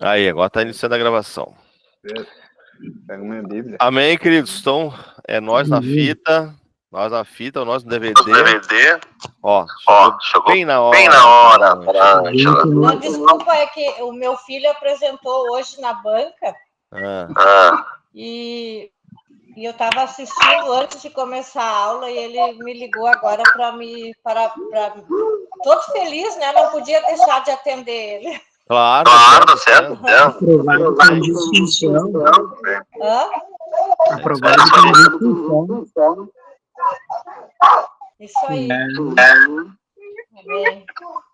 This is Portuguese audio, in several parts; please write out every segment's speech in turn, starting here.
Aí, agora está iniciando a gravação. Pega minha Bíblia. Amém, queridos? Então, é nós na fita, nós no DVD. Ó, chegou bem na hora. Não, desculpa, é que o meu filho apresentou hoje na banca e eu estava assistindo antes de começar a aula e ele me ligou agora para todo feliz, né? Não podia deixar de atender ele. Claro, certo. Aprovado com distinção. Hã? Aprovado com distinção. Isso aí. Amém.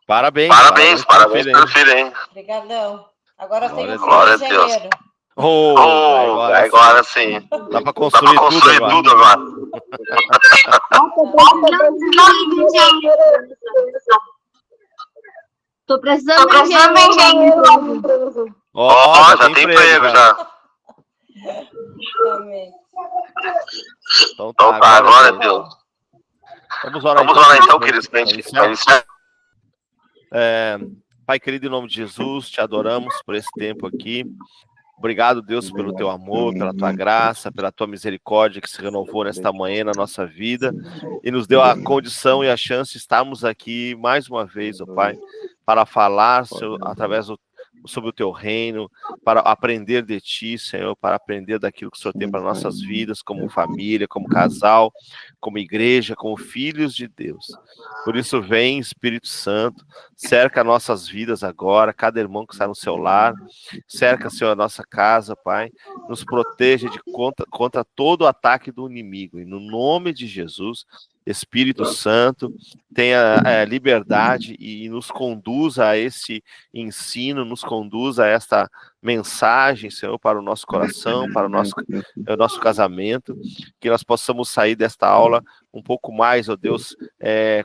Parabéns pelo filho, hein? Obrigadão. Agora tem um Glória filho engenheiro. Agora sim. Dá para construir tudo agora. Tô precisando de engenheiro. Ó, já tem emprego já. Amém. Então tá, glória a Deus. Vamos orar então, queridos, para iniciar. Pai querido, em nome de Jesus, te adoramos por esse tempo aqui. Obrigado, Deus, pelo teu amor, pela tua graça, pela tua misericórdia que se renovou nesta manhã na nossa vida e nos deu a condição e a chance de estarmos aqui mais uma vez, ó Pai, para falar sobre o teu reino, para aprender de ti, Senhor, para aprender daquilo que o Senhor tem para nossas vidas, como família, como casal, como igreja, como filhos de Deus. Por isso, vem, Espírito Santo, cerca nossas vidas agora, cada irmão que está no seu lar, cerca, Senhor, a nossa casa, Pai, nos proteja contra todo o ataque do inimigo, e no nome de Jesus, Espírito Santo, tenha liberdade e nos conduza a esse ensino, nos conduza a esta mensagem, Senhor, para o nosso coração, para o nosso casamento, que nós possamos sair desta aula um pouco mais, ó Deus,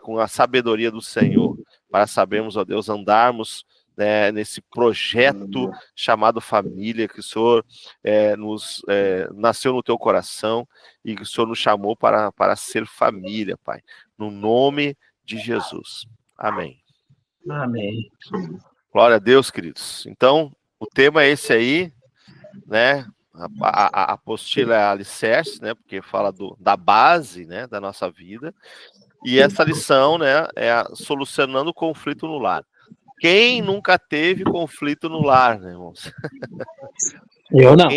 com a sabedoria do Senhor, para sabermos, ó Deus, andarmos nesse projeto chamado família, que o Senhor nasceu no teu coração e que o Senhor nos chamou para ser família, Pai, no nome de Jesus. Amém. Amém. Glória a Deus, queridos. Então, o tema é esse aí, né? A apostila é alicerce, né? Porque fala da base, né? Da nossa vida. E essa lição, né? É solucionando o conflito no lar. Quem nunca teve conflito no lar, né, irmãos? Eu não.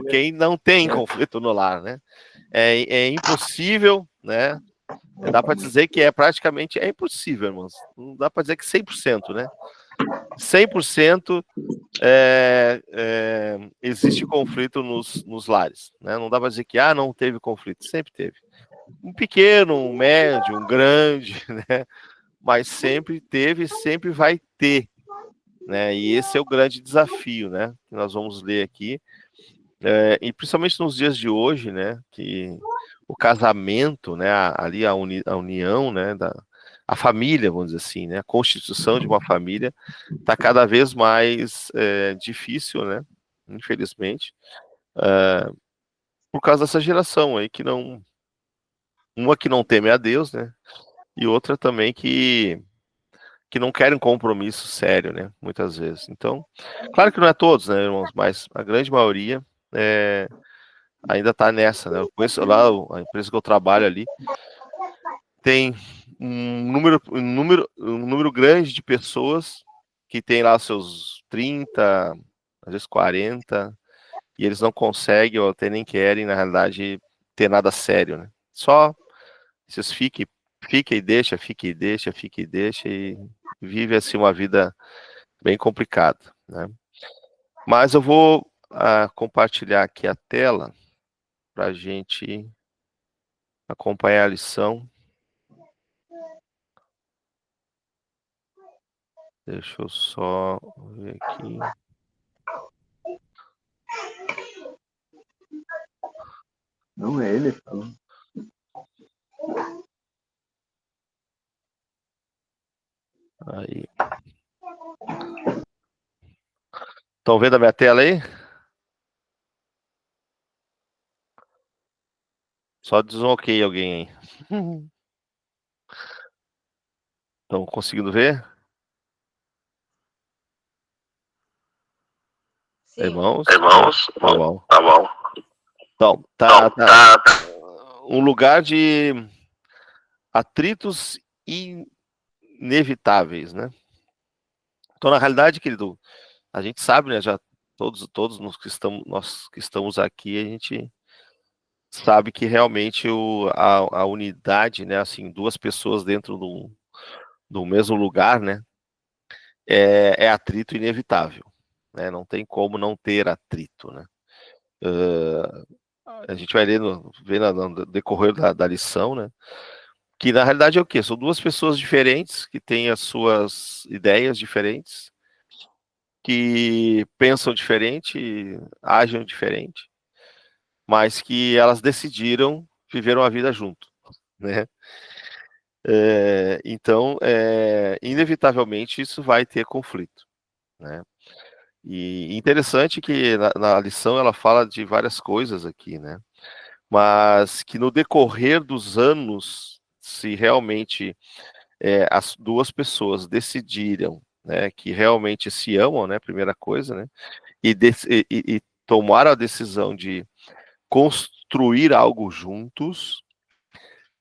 Quem não tem conflito no lar, né? É impossível, né? Dá para dizer que praticamente impossível, irmãos. Não dá para dizer que 100%, né? 100% existe conflito nos lares, né? Não dá para dizer que não teve conflito, sempre teve. Um pequeno, um médio, um grande, né? Mas sempre teve, sempre vai ter, né? E esse é o grande desafio, né? Que nós vamos ler aqui, e principalmente nos dias de hoje, né? Que o casamento, né? Ali a união, né? A família, vamos dizer assim, né? A constituição de uma família está cada vez mais difícil, né? Infelizmente, por causa dessa geração aí uma que não teme a Deus, né? E outra também que não querem um compromisso sério, né? Muitas vezes. Então, claro que não é todos, né, irmãos? Mas a grande maioria ainda está nessa, né? Eu conheço lá a empresa que eu trabalho ali, tem um número grande de pessoas que tem lá seus 30, às vezes 40, e eles não conseguem ou até nem querem, na realidade, ter nada sério, né? Só vocês fiquem e deixa, e vive assim uma vida bem complicada, né? Mas eu vou compartilhar aqui a tela para a gente acompanhar a lição. Deixa eu só ver aqui. Não é ele falando. Aí. Estão vendo a minha tela aí? Só diz um ok alguém aí. Estão conseguindo ver? Sim. Irmãos? Irmãos? Tá bom. Tá bom. Então, Tá. um lugar de atritos inevitáveis, né? Então, na realidade, querido, a gente sabe, né? Já todos nós que estamos aqui, a gente sabe que realmente a unidade, né? Assim, duas pessoas dentro do mesmo lugar, né? É atrito inevitável, né? Não tem como não ter atrito, né? A gente vai ver no decorrer da lição, né? Que na realidade é o quê? São duas pessoas diferentes que têm as suas ideias diferentes, que pensam diferente, agem diferente, mas que elas decidiram viver uma vida junto, né? Então, inevitavelmente, isso vai ter conflito, né? E interessante que na lição ela fala de várias coisas aqui, né? Mas que no decorrer dos anos, se realmente as duas pessoas decidiram, né, que realmente se amam, né, primeira coisa, né, e tomaram a decisão de construir algo juntos,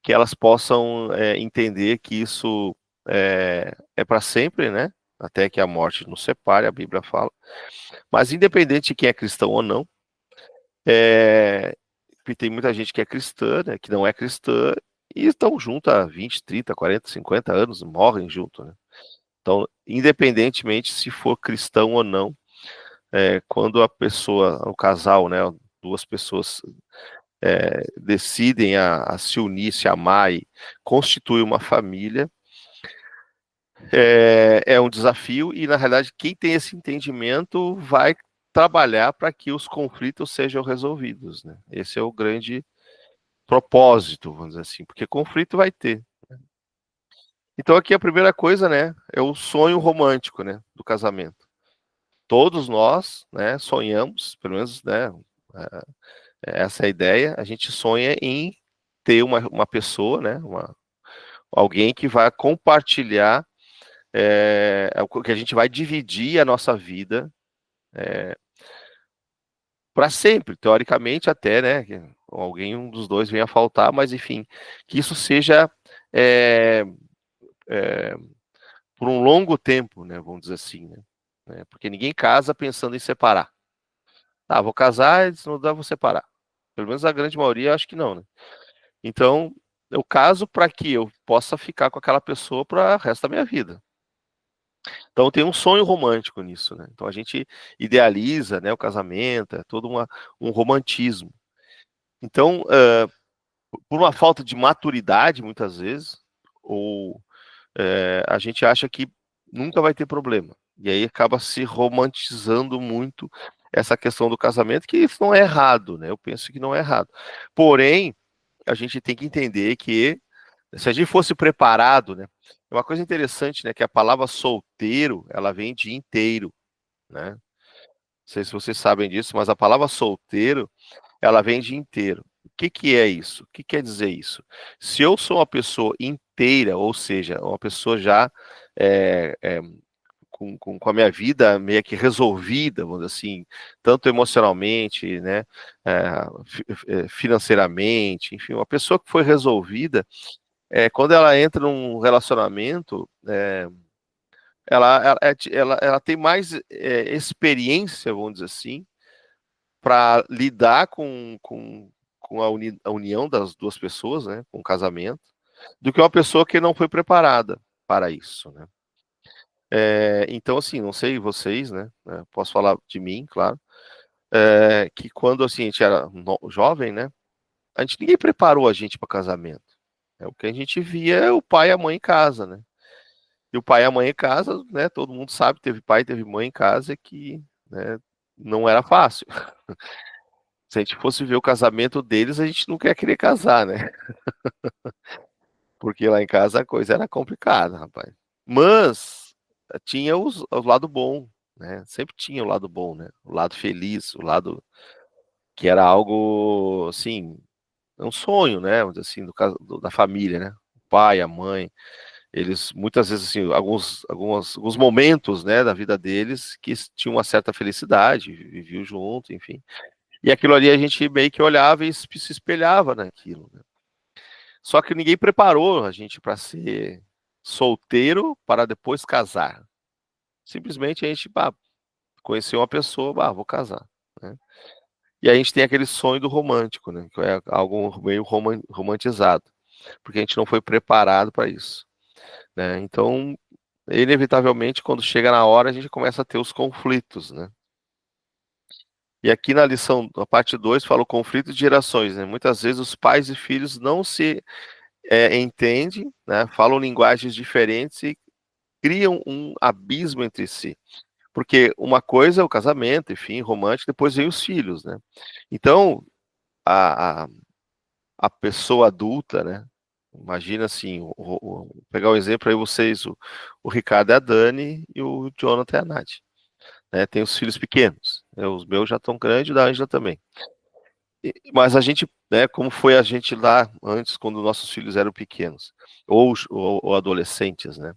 que elas possam entender que isso é para sempre, né, até que a morte nos separe, a Bíblia fala. Mas independente de quem é cristão ou não, tem muita gente que é cristã, né, que não é cristã, e estão juntos há 20, 30, 40, 50 anos, morrem junto, né? Então, independentemente se for cristão ou não, quando a pessoa, o casal, né, duas pessoas decidem a se unir, se amar e constituir uma família, é um desafio e, na realidade, quem tem esse entendimento vai trabalhar para que os conflitos sejam resolvidos, né? Esse é o grande propósito, vamos dizer assim, porque conflito vai ter. Então aqui a primeira coisa, né, é o sonho romântico, né, do casamento. Todos nós, né, sonhamos, pelo menos, né, essa é a ideia, a gente sonha em ter uma pessoa, né, alguém que vai compartilhar, que a gente vai dividir a nossa vida para sempre, teoricamente até, né, que um dos dois venha a faltar, mas enfim, que isso seja por um longo tempo, né, vamos dizer assim, né, porque ninguém casa pensando em separar. Ah, vou casar, se não dá, vou separar. Pelo menos a grande maioria, acho que não, né? Então, eu caso para que eu possa ficar com aquela pessoa para o resto da minha vida. Então, tem um sonho romântico nisso, né? Então, a gente idealiza, né, o casamento, é todo um romantismo. Então, por uma falta de maturidade, muitas vezes, ou a gente acha que nunca vai ter problema. E aí acaba se romantizando muito essa questão do casamento, que isso não é errado, né? Eu penso que não é errado. Porém, a gente tem que entender que se a gente fosse preparado, né? É uma coisa interessante, né? Que a palavra solteiro, ela vem de inteiro, né? Não sei se vocês sabem disso, mas a palavra solteiro, ela vem de inteiro. O que é isso? O que quer dizer isso? Se eu sou uma pessoa inteira, ou seja, uma pessoa já com a minha vida meio que resolvida, vamos dizer assim, tanto emocionalmente, né, financeiramente, enfim, uma pessoa que foi resolvida, quando ela entra num relacionamento, ela tem mais experiência, vamos dizer assim, para lidar com a união das duas pessoas, né, com o casamento, do que uma pessoa que não foi preparada para isso, né? Então, assim, não sei vocês, né? Posso falar de mim, claro. Que quando assim, a gente era jovem, né? Ninguém preparou a gente para casamento. O que a gente via é o pai e a mãe em casa, né? E o pai e a mãe em casa, né? Todo mundo sabe, teve pai, teve mãe em casa que, né, não era fácil. Se a gente fosse ver o casamento deles, a gente não quer querer casar, né? Porque lá em casa a coisa era complicada, rapaz. Mas tinha o lado bom, né? Sempre tinha o lado bom, né? O lado feliz, o lado que era algo, assim, um sonho, né? Assim, da família, né? O pai, a mãe. Eles, muitas vezes, assim, alguns momentos, né, da vida deles que tinham uma certa felicidade, viviam junto, enfim. E aquilo ali a gente meio que olhava e se espelhava naquilo, né? Só que ninguém preparou a gente para ser solteiro para depois casar. Simplesmente a gente conheceu uma pessoa, vou casar, né? E a gente tem aquele sonho do romântico, né? Que é algo meio romantizado, porque a gente não foi preparado para isso, né? Então, inevitavelmente, quando chega na hora, a gente começa a ter os conflitos, né? E aqui na lição, na parte 2, fala o conflito de gerações, né? Muitas vezes os pais e filhos não se entendem, né? Falam linguagens diferentes e criam um abismo entre si. Porque uma coisa é o casamento, enfim, romântico, depois vem os filhos, né? Então, a pessoa adulta, né? Imagina assim, pegar o exemplo aí vocês, o Ricardo é a Dani e o Jonathan é a Nath, né? Tem os filhos pequenos, né? Os meus já estão grandes, o da Ângela também. Mas a gente, né, como foi a gente lá antes, quando nossos filhos eram pequenos, ou adolescentes, né?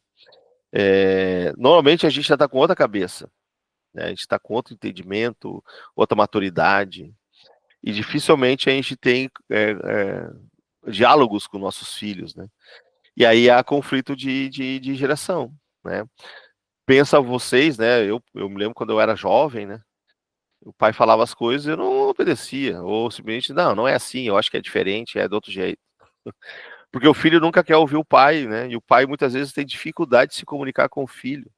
Normalmente a gente já está com outra cabeça, né? A gente está com outro entendimento, outra maturidade, e dificilmente a gente tem diálogos com nossos filhos, né? E aí há conflito de geração, né? Pensa vocês, né? Eu me lembro quando eu era jovem, né? O pai falava as coisas e eu não obedecia, ou simplesmente, não é assim, eu acho que é diferente, é do outro jeito. Porque o filho nunca quer ouvir o pai, né? E o pai muitas vezes tem dificuldade de se comunicar com o filho,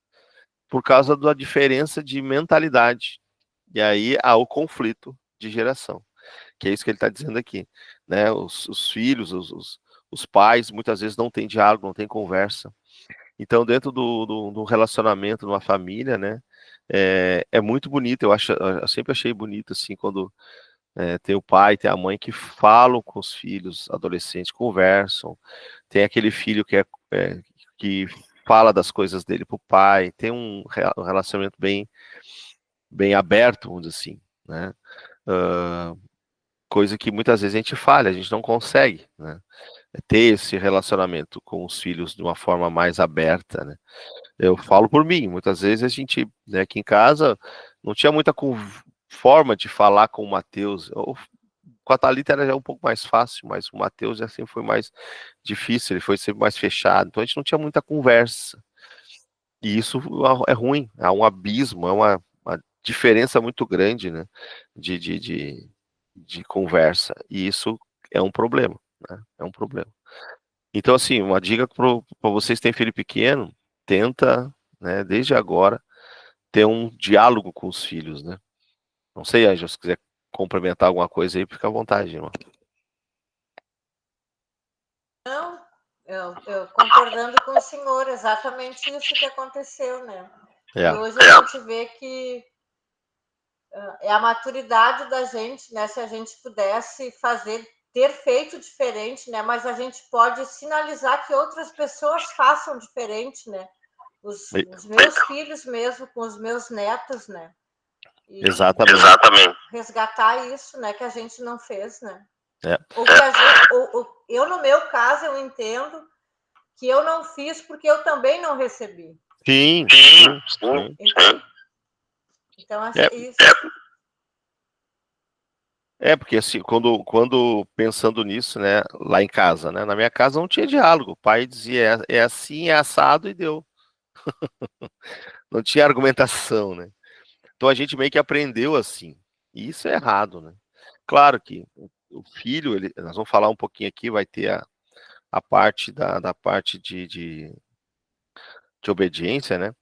por causa da diferença de mentalidade. E aí há o conflito de geração, que é isso que ele está dizendo aqui, né? Os filhos, os pais, muitas vezes não têm diálogo, não têm conversa. Então, dentro do relacionamento, numa família, né? É muito bonito, eu sempre achei bonito, assim, quando tem o pai, tem a mãe que falam com os filhos, adolescentes, conversam. Tem aquele filho que fala das coisas dele pro pai, tem um relacionamento bem aberto, vamos dizer assim, né? Coisa que muitas vezes a gente falha, a gente não consegue, né? Ter esse relacionamento com os filhos de uma forma mais aberta, né? Eu falo por mim, muitas vezes a gente, né, aqui em casa, não tinha muita forma de falar com o Matheus. Com a Thalita era já um pouco mais fácil, mas o Matheus já sempre foi mais difícil, ele foi sempre mais fechado, então a gente não tinha muita conversa. E isso é ruim, há um abismo, é uma diferença muito grande, né, de conversa, e isso é um problema, né, é um problema. Então, assim, uma dica para vocês que têm filho pequeno, tenta, né, desde agora, ter um diálogo com os filhos, né. Não sei, Ângela, se quiser complementar alguma coisa aí, fica à vontade, irmão. Não, eu concordando com o senhor, exatamente isso que aconteceu, né? E hoje a gente vê que é a maturidade da gente, né? Se a gente pudesse ter feito diferente, né? Mas a gente pode sinalizar que outras pessoas façam diferente, né? Os meus filhos mesmo, com os meus netos, né? E Exatamente. Resgatar isso, né? Que a gente não fez, né? Eu, no meu caso, eu entendo que eu não fiz porque eu também não recebi. Sim. Então, isso. Porque assim, quando pensando nisso, né, lá em casa, né, na minha casa não tinha diálogo, o pai dizia, é assim, é assado e deu. Não tinha argumentação, né. Então a gente meio que aprendeu assim, e isso é errado, né. Claro que o filho, nós vamos falar um pouquinho aqui, vai ter a parte da parte de obediência, né.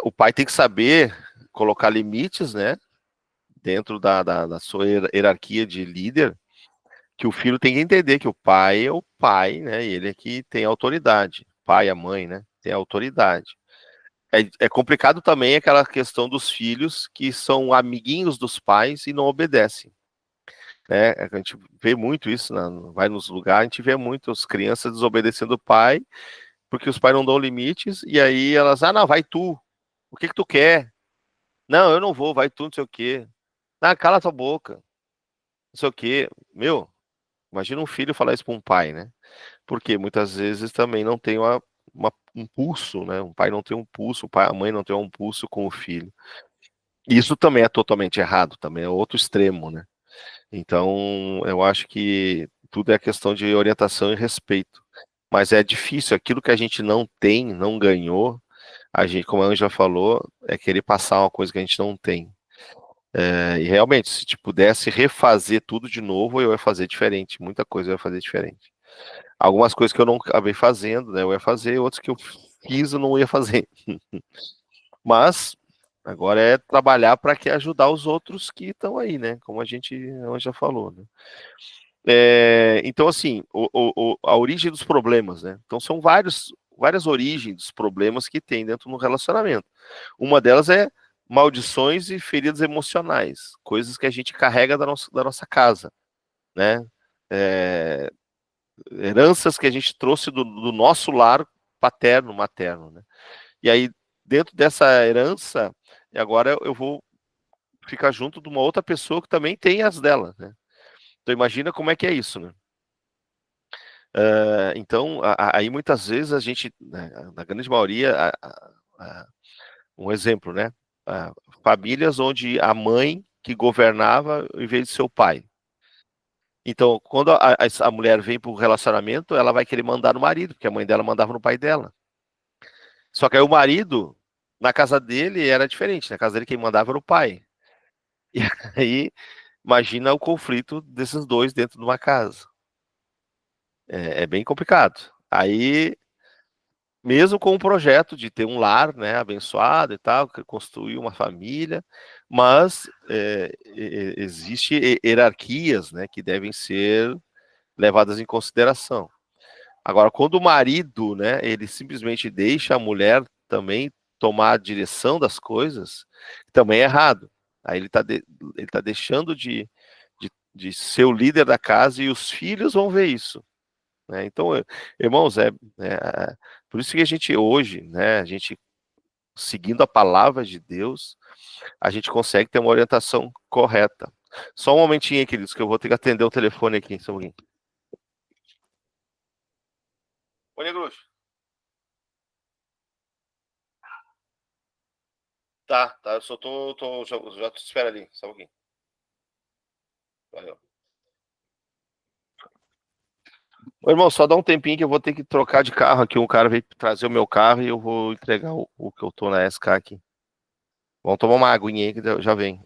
O pai tem que saber colocar limites, né, dentro da sua hierarquia de líder, que o filho tem que entender que o pai é o pai, né, e ele é que tem autoridade. O pai, a mãe, né, tem autoridade. É complicado também aquela questão dos filhos que são amiguinhos dos pais e não obedecem, né? A gente vê muito isso, vai nos lugares, a gente vê muito as crianças desobedecendo o pai, porque os pais não dão limites, e aí elas, não, vai tu, o que tu quer? Não, eu não vou, vai tu, não sei o quê. Cala tua boca, não sei o quê. Meu, imagina um filho falar isso para um pai, né? porque muitas vezes também não tem um pulso, né? Um pai não tem um pulso, a mãe não tem um pulso com o filho. Isso também é totalmente errado, também é outro extremo, né? Então, eu acho que tudo é questão de orientação e respeito. Mas é difícil, aquilo que a gente não tem, não ganhou, a gente, como a Ângela falou, é querer passar uma coisa que a gente não tem. E realmente, se te pudesse refazer tudo de novo, eu ia fazer diferente. Muita coisa eu ia fazer diferente. Algumas coisas que eu não acabei fazendo, né, eu ia fazer, outras que eu fiz eu não ia fazer. Mas agora é trabalhar para que ajudar os outros que estão aí, né? Como a gente já falou, né? Então, assim, a origem dos problemas, né? Então, são várias origens dos problemas que tem dentro do relacionamento. Uma delas é maldições e feridas emocionais, coisas que a gente carrega da nossa casa, né? É, heranças que a gente trouxe do nosso lar paterno, materno, né? E aí, dentro dessa herança, agora eu vou ficar junto de uma outra pessoa que também tem as dela, né? Então, imagina como é que é isso, né? Então, aí muitas vezes a gente, né, na grande maioria, um exemplo, né? Famílias onde a mãe que governava em vez de seu pai. Então, quando a mulher vem para o relacionamento, ela vai querer mandar no marido, porque a mãe dela mandava no pai dela. Só que aí o marido, na casa dele, era diferente. Na casa dele, quem mandava era o pai. E aí, imagina o conflito desses dois dentro de uma casa. É bem complicado. Aí, mesmo com o projeto de ter um lar, né, abençoado e tal, construir uma família, mas existe hierarquias, né, que devem ser levadas em consideração. Agora, quando o marido, né, ele simplesmente deixa a mulher também tomar a direção das coisas, também é errado. Aí ele tá deixando de ser o líder da casa e os filhos vão ver isso. Né? Então, irmãos, por isso que a gente hoje, né, a gente seguindo a palavra de Deus, a gente consegue ter uma orientação correta. Só um momentinho aí, queridos, que eu vou ter que atender o telefone aqui. Só um pouquinho. Ô, Negruxo. Tá, eu só já te espero ali, só um pouquinho. Valeu. Ô, irmão, só dá um tempinho que eu vou ter que trocar de carro aqui. Um cara veio trazer o meu carro e eu vou entregar o que eu tô na SK aqui. Vamos tomar uma aguinha aí que já vem.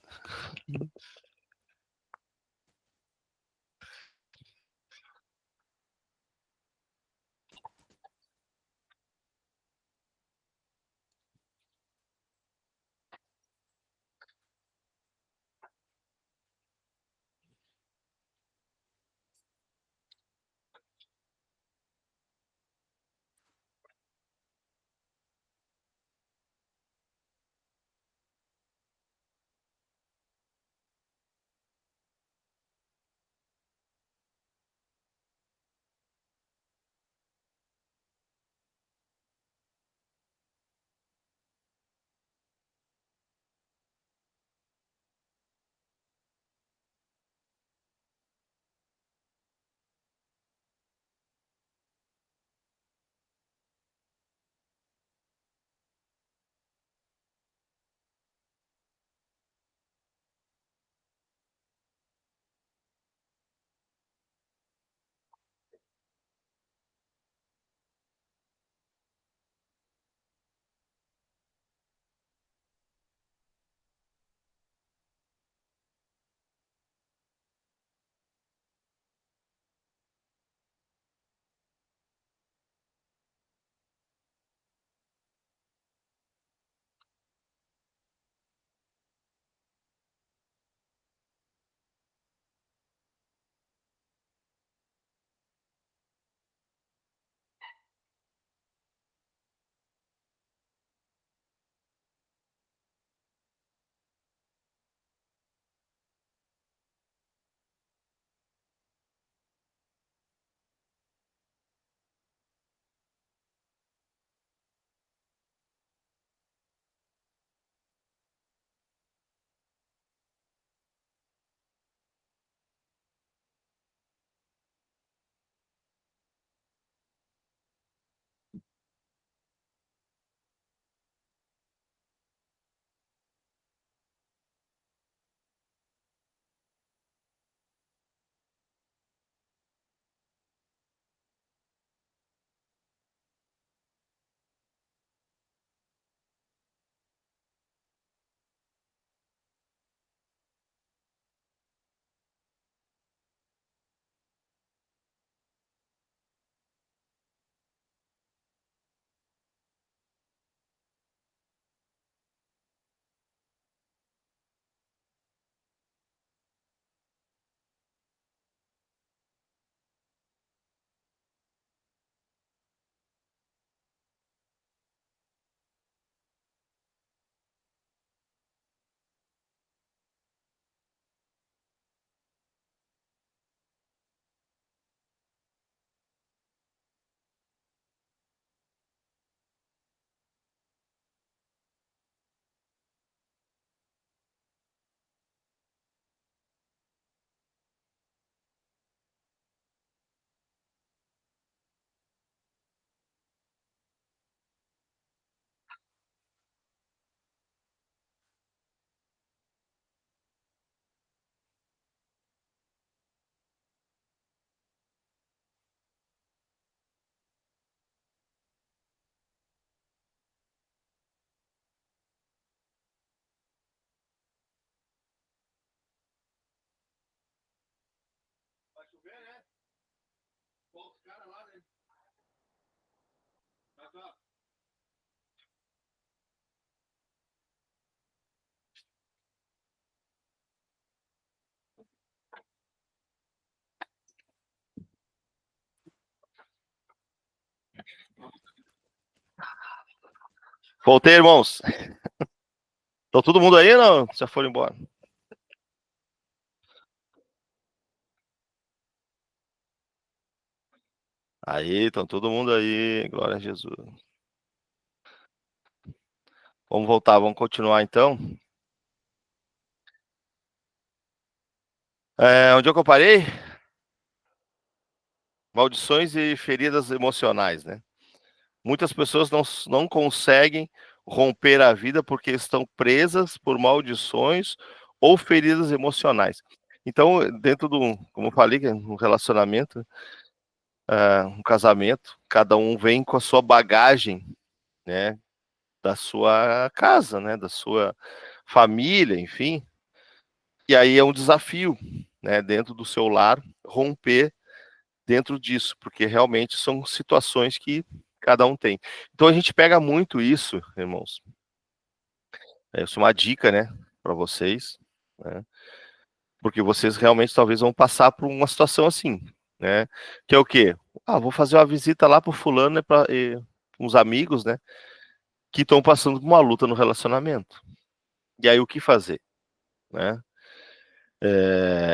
Voltei, irmãos. Estão todo mundo aí ou não? Já foram embora? Aí, estão todo mundo aí. Glória a Jesus. Vamos voltar, vamos continuar então. Onde é que eu parei? Maldições e feridas emocionais, né? Muitas pessoas não conseguem romper a vida porque estão presas por maldições ou feridas emocionais. Então, dentro do, como eu falei, um relacionamento, um casamento, cada um vem com a sua bagagem, né, da sua casa, né, da sua família, enfim. E aí é um desafio, né, dentro do seu lar, romper dentro disso, porque realmente são situações que cada um tem. Então a gente pega muito isso, irmãos. Isso é uma dica, né, para vocês, né, porque vocês realmente talvez vão passar por uma situação assim, né, que é o quê? Vou fazer uma visita lá pro fulano, né, para uns amigos, né, que estão passando por uma luta no relacionamento. E aí o que fazer, né?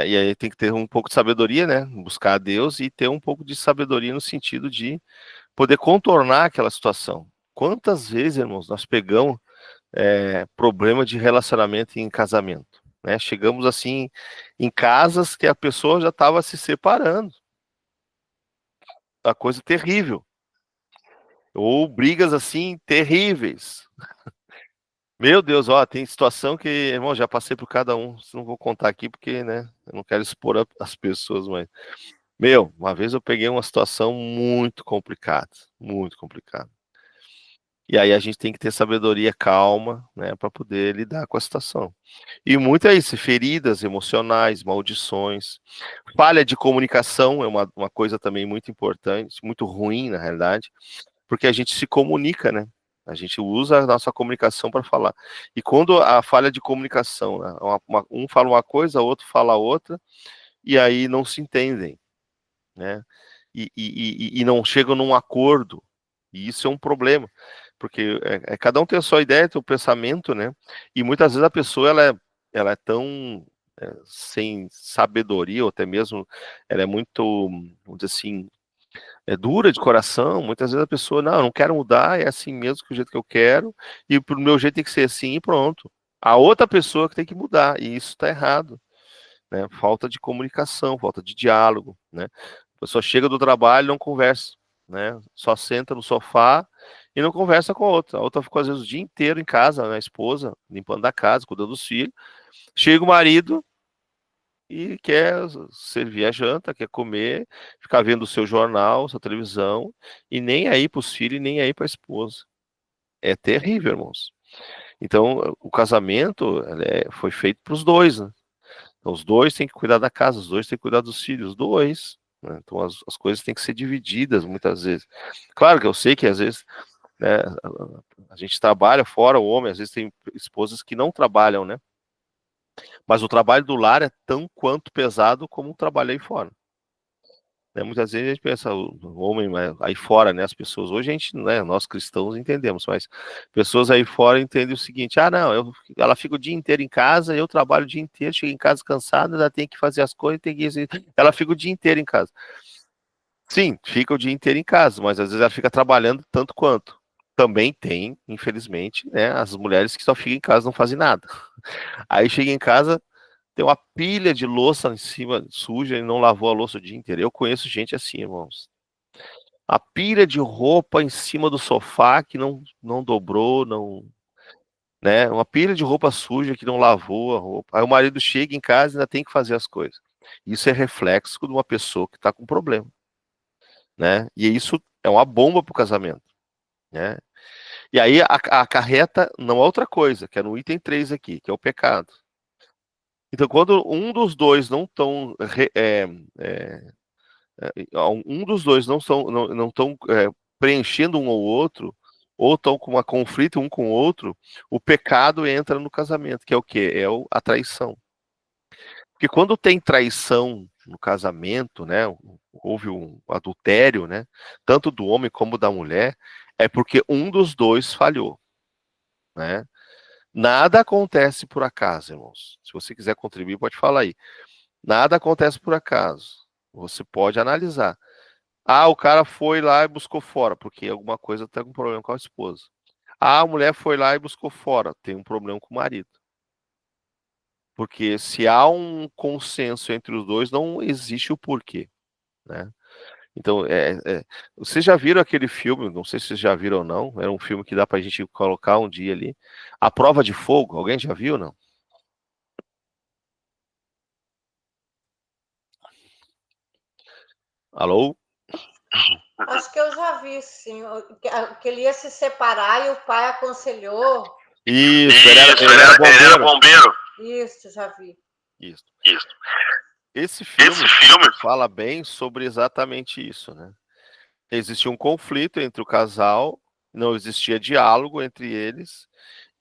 E aí tem que ter um pouco de sabedoria, né? Buscar a Deus e ter um pouco de sabedoria no sentido de poder contornar aquela situação. Quantas vezes, irmãos, nós pegamos problema de relacionamento em casamento, né? Chegamos assim em casas que a pessoa já estava se separando. Uma coisa terrível. Ou brigas assim terríveis. Meu Deus, tem situação que, irmão, já passei por cada um. Não vou contar aqui porque, né, eu não quero expor as pessoas, mas uma vez eu peguei uma situação muito complicada, muito complicada. E aí a gente tem que ter sabedoria, calma, né, para poder lidar com a situação. E muito é isso, feridas emocionais, maldições, falha de comunicação é uma coisa também muito importante, muito ruim, na realidade, porque a gente se comunica, né? A gente usa a nossa comunicação para falar. E quando a falha de comunicação, né, um fala uma coisa, o outro fala outra, e aí não se entendem, né? E não chegam num acordo. E isso é um problema, porque cada um tem a sua ideia, tem o pensamento, né? E muitas vezes a pessoa ela é tão sem sabedoria, ou até mesmo ela é muito, vamos dizer assim, dura de coração. Muitas vezes a pessoa, não, eu não quero mudar, é assim mesmo, que o jeito que eu quero, e pro meu jeito tem que ser assim e pronto. A outra pessoa que tem que mudar, e isso está errado, né? Falta de comunicação, falta de diálogo, né? A pessoa chega do trabalho e não conversa, né? Só senta no sofá e não conversa com a outra. A outra ficou às vezes o dia inteiro em casa, né? A esposa, limpando a casa, cuidando dos filhos. Chega o marido e quer servir a janta, quer comer, ficar vendo o seu jornal, sua televisão, e nem aí para os filhos, nem aí para a esposa. É terrível, irmãos. Então, o casamento foi feito para os dois, né? Então, os dois têm que cuidar da casa, os dois têm que cuidar dos filhos, os dois, né? Então, as coisas têm que ser divididas muitas vezes. Claro que eu sei que às vezes, né, a gente trabalha fora, o homem, às vezes tem esposas que não trabalham, né? Mas o trabalho do lar é tão quanto pesado como o trabalho aí fora. Né? Muitas vezes a gente pensa, o homem aí fora, né? As pessoas, hoje a gente, né, nós cristãos entendemos, mas pessoas aí fora entendem o seguinte: não, ela fica o dia inteiro em casa, eu trabalho o dia inteiro, chego em casa cansada, ela tem que fazer as coisas, ela fica o dia inteiro em casa. Sim, fica o dia inteiro em casa, mas às vezes ela fica trabalhando tanto quanto. Também tem, infelizmente, né, as mulheres que só ficam em casa, não fazem nada. Aí chega em casa, tem uma pilha de louça em cima, suja, e não lavou a louça o dia inteiro. Eu conheço gente assim, irmãos. A pilha de roupa em cima do sofá que não dobrou, não, né? Uma pilha de roupa suja que não lavou a roupa. Aí o marido chega em casa e ainda tem que fazer as coisas. Isso é reflexo de uma pessoa que está com problema, né? E isso é uma bomba para o casamento, né? E aí acarreta não outra coisa, que é no item 3 aqui, que é o pecado. Então, quando um dos dois não estão um dos dois não estão preenchendo um ao outro, ou estão com uma conflito um com o outro, o pecado entra no casamento, que é o quê? É a traição. Porque quando tem traição no casamento, né, houve um adultério, né, tanto do homem como da mulher, é porque um dos dois falhou, né? Nada acontece por acaso, irmãos. Se você quiser contribuir, pode falar aí. Nada acontece por acaso. Você pode analisar. Ah, o cara foi lá e buscou fora, porque alguma coisa tem um problema com a esposa. Ah, a mulher foi lá e buscou fora, tem um problema com o marido. Porque se há um consenso entre os dois, não existe o porquê, né? Então, vocês já viram aquele filme, não sei se vocês já viram ou não, era um filme que dá pra gente colocar um dia ali, A Prova de Fogo, alguém já viu ou não? Alô? Acho que eu já vi, sim. Que ele ia se separar e o pai aconselhou. Isso, ele era bombeiro. Isso, já vi. Isso. Esse filme fala bem sobre exatamente isso, né? Existia um conflito entre o casal, não existia diálogo entre eles,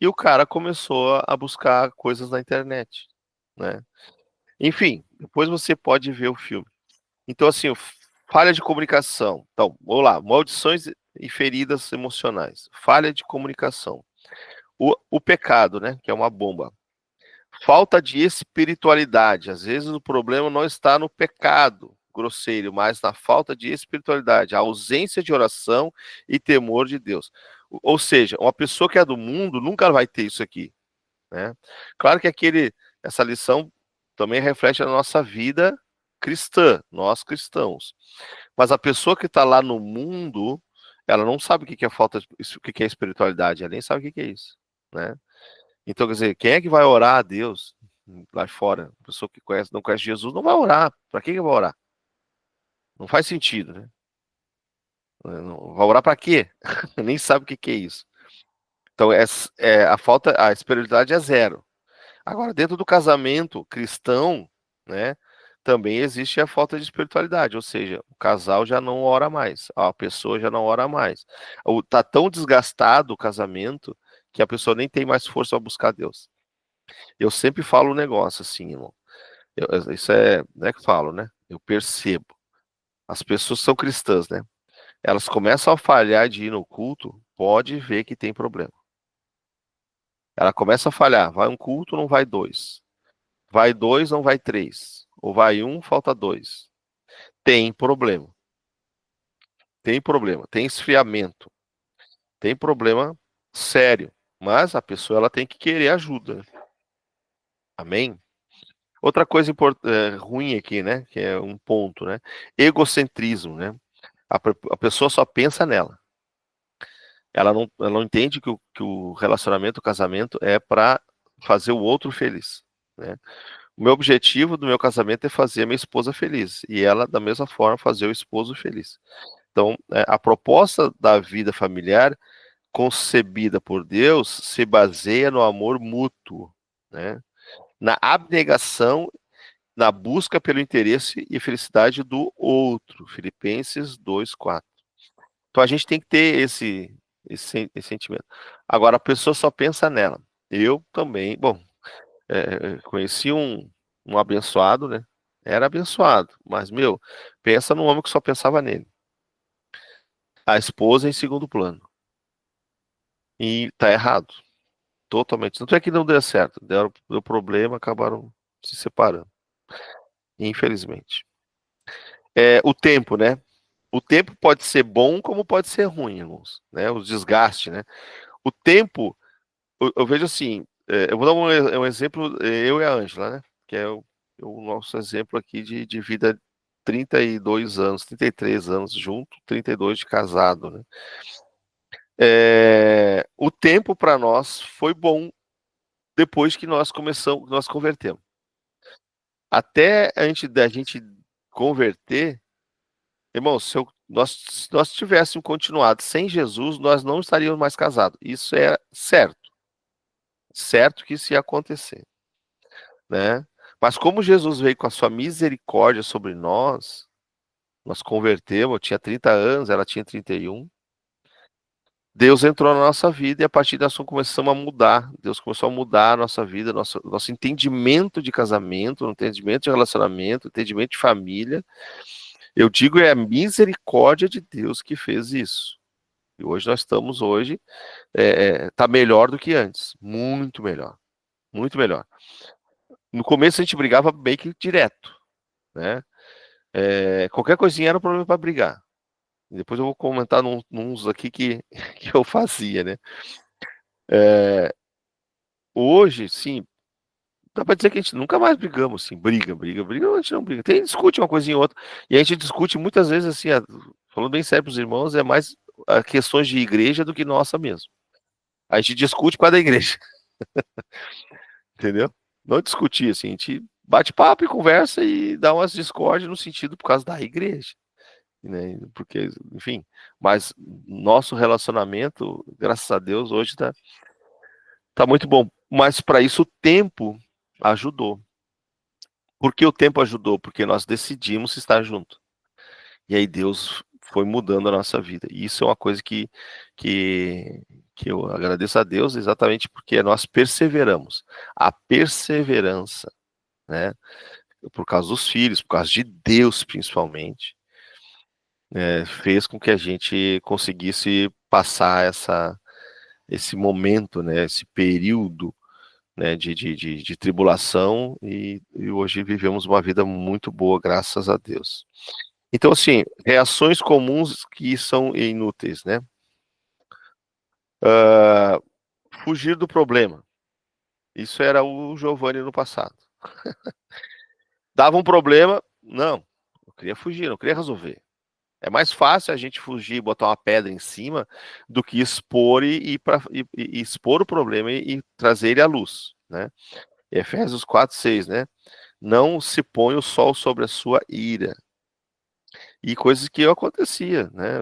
e o cara começou a buscar coisas na internet, né? Enfim, depois você pode ver o filme. Então, assim, falha de comunicação. Então, vamos lá, maldições e feridas emocionais. Falha de comunicação. O pecado, né, que é uma bomba. Falta de espiritualidade. Às vezes o problema não está no pecado grosseiro, mas na falta de espiritualidade, a ausência de oração e temor de Deus. Ou seja, uma pessoa que é do mundo nunca vai ter isso aqui, né? Claro que essa lição também reflete a nossa vida cristã, nós cristãos. Mas a pessoa que está lá no mundo, ela não sabe o que é falta, o que é espiritualidade, ela nem sabe o que é isso, né? Então, quer dizer, quem é que vai orar a Deus lá fora? A pessoa que não conhece Jesus não vai orar. Para que vai orar? Não faz sentido, né? Vai orar para quê? Nem sabe o que é isso. Então, a espiritualidade é zero. Agora, dentro do casamento cristão, né, também existe a falta de espiritualidade, ou seja, o casal já não ora mais, a pessoa já não ora mais. Tá tão desgastado o casamento que a pessoa nem tem mais força para buscar Deus. Eu sempre falo um negócio assim, irmão. Isso não é que eu falo, né? Eu percebo. As pessoas são cristãs, né? Elas começam a falhar de ir no culto, pode ver que tem problema. Ela começa a falhar, vai um culto, não vai dois. Vai dois, não vai três. Ou vai um, falta dois. Tem problema. Tem problema, tem esfriamento. Tem problema sério. Mas a pessoa ela tem que querer ajuda. Amém? Outra coisa ruim aqui, né? Que é um ponto, né? Egocentrismo, né? A pessoa só pensa nela. Ela não entende que o relacionamento, o casamento é para fazer o outro feliz, né? O meu objetivo do meu casamento é fazer a minha esposa feliz. E ela, da mesma forma, fazer o esposo feliz. Então, a proposta da vida familiar concebida por Deus se baseia no amor mútuo, né? Na abnegação, na busca pelo interesse e felicidade do outro. Filipenses 2:4. Então a gente tem que ter esse sentimento. Agora, a pessoa só pensa nela. Eu também, bom, conheci um abençoado, né? Era abençoado, mas, pensa num homem que só pensava nele. A esposa em segundo plano. E tá errado. Totalmente. Tanto é que não deu certo. Deu problema, acabaram se separando. Infelizmente. O tempo, né? O tempo pode ser bom como pode ser ruim, irmãos, né? O desgaste, né? O tempo, eu vejo assim, eu vou dar um exemplo, eu e a Ângela, né? Que é o nosso exemplo aqui de vida, 32 anos, 33 anos junto, 32 de casado, né? O tempo para nós foi bom depois que nós convertemos. Até a gente converter, irmão, se nós tivéssemos continuado sem Jesus, nós não estaríamos mais casados. Isso é certo. Certo que isso ia acontecer, né? Mas como Jesus veio com a sua misericórdia sobre nós convertemos, eu tinha 30 anos, ela tinha 31. Deus entrou na nossa vida e a partir disso começamos a mudar. Deus começou a mudar a nossa vida, nosso entendimento de casamento, entendimento de relacionamento, entendimento de família. Eu digo, é a misericórdia de Deus que fez isso. E hoje nós estamos, tá melhor do que antes. Muito melhor. Muito melhor. No começo a gente brigava bem que direto, né? Qualquer coisinha era um problema para brigar. Depois eu vou comentar nos aqui que eu fazia, né? Hoje, sim, dá pra dizer que a gente nunca mais brigamos, assim, briga, a gente não briga. Discute uma coisinha ou outra, e a gente discute muitas vezes, assim, falando bem sério pros irmãos, é mais questões de igreja do que nossa mesmo. A gente discute por causa da igreja. Entendeu? Não discutir, assim, a gente bate papo e conversa e dá umas discórdias no sentido por causa da igreja. Né? Porque, enfim, mas nosso relacionamento, graças a Deus, hoje tá muito bom. Mas para isso o tempo ajudou. Por que o tempo ajudou? Porque nós decidimos estar junto. E aí Deus foi mudando a nossa vida. E isso é uma coisa que eu agradeço a Deus exatamente porque nós perseveramos. A perseverança, né? Por causa dos filhos, por causa de Deus principalmente, fez com que a gente conseguisse passar esse momento, né? Esse período, né, de tribulação e hoje vivemos uma vida muito boa, graças a Deus. Então, assim, reações comuns que são inúteis, né? Fugir do problema. Isso era o Giovanni no passado. Dava um problema, não, eu queria fugir, não queria resolver. É mais fácil a gente fugir, botar uma pedra em cima, do que expor e expor o problema e trazer ele à luz, né? Efésios 4:6, né? Não se põe o sol sobre a sua ira. E coisas que acontecia, né?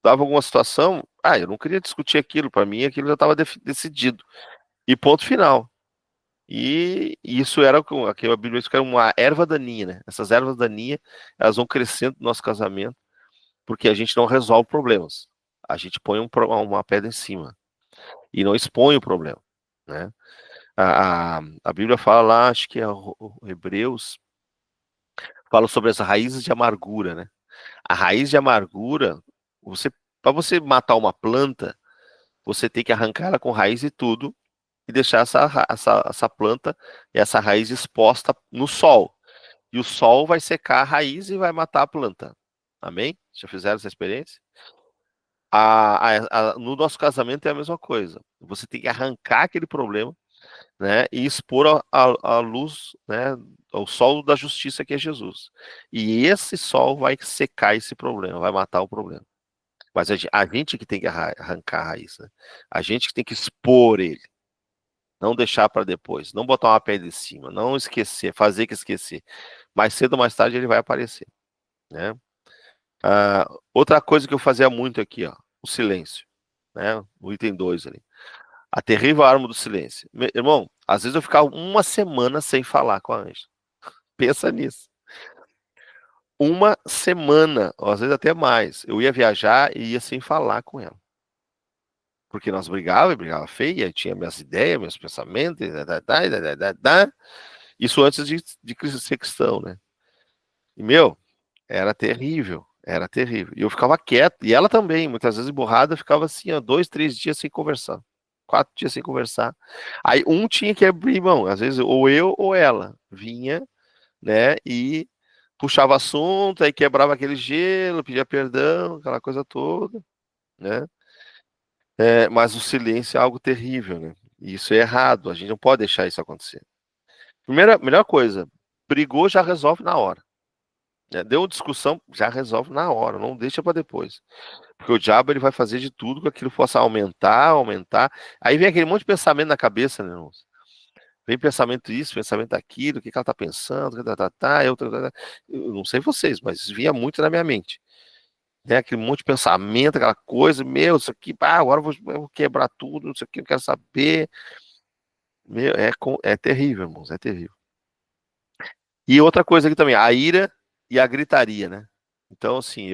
Dava alguma situação, eu não queria discutir aquilo, para mim aquilo já estava decidido. E ponto final. E isso era aqui a Bíblia diz que era uma erva daninha, né? Essas ervas daninhas, elas vão crescendo no nosso casamento, porque a gente não resolve problemas. A gente põe uma pedra em cima e não expõe o problema, né? A Bíblia fala lá, acho que é o Hebreus, fala sobre as raízes de amargura, né? A raiz de amargura, para você matar uma planta, você tem que arrancar ela com raiz e tudo e deixar essa planta e essa raiz exposta no sol. E o sol vai secar a raiz e vai matar a planta. Amém? Já fizeram essa experiência? No nosso casamento é a mesma coisa. Você tem que arrancar aquele problema, né, e expor a luz, né, ao sol da justiça que é Jesus. E esse sol vai secar esse problema, vai matar o problema. Mas a gente que tem que arrancar a raiz, né? A gente que tem que expor ele. Não deixar para depois, não botar uma pedra em cima, não esquecer, fazer que esquecer. Mais cedo ou mais tarde ele vai aparecer, né? Outra coisa que eu fazia muito aqui, ó, o silêncio, né? No item 2 ali. A terrível arma do silêncio. Irmão, às vezes eu ficava uma semana sem falar com a Ângela. Pensa nisso. Uma semana, ou às vezes até mais. Eu ia viajar e ia sem falar com ela. Porque nós brigava feia, tinha minhas ideias, meus pensamentos, isso antes de ser cristão, né? E, era terrível, era terrível. E eu ficava quieto, e ela também, muitas vezes emburrada, ficava assim, 2, 3 dias sem conversar. 4 dias sem conversar. Aí um tinha que abrir mão, às vezes ou eu ou ela vinha, né, e puxava assunto, aí quebrava aquele gelo, pedia perdão, aquela coisa toda, né? Mas o silêncio é algo terrível, né? E isso é errado, a gente não pode deixar isso acontecer. Melhor coisa, brigou, já resolve na hora. Né? Deu uma discussão, já resolve na hora, não deixa para depois. Porque o diabo ele vai fazer de tudo que aquilo possa aumentar. Aí vem aquele monte de pensamento na cabeça, né, irmãos? Vem pensamento isso, pensamento aquilo, o que ela tá pensando, eu não sei vocês, mas isso vinha muito na minha mente. Né, aquele monte de pensamento, aquela coisa, isso aqui, agora eu vou quebrar tudo, isso aqui, eu quero saber. É terrível, irmãos, é terrível. E outra coisa aqui também, a ira e a gritaria, né? Então, assim,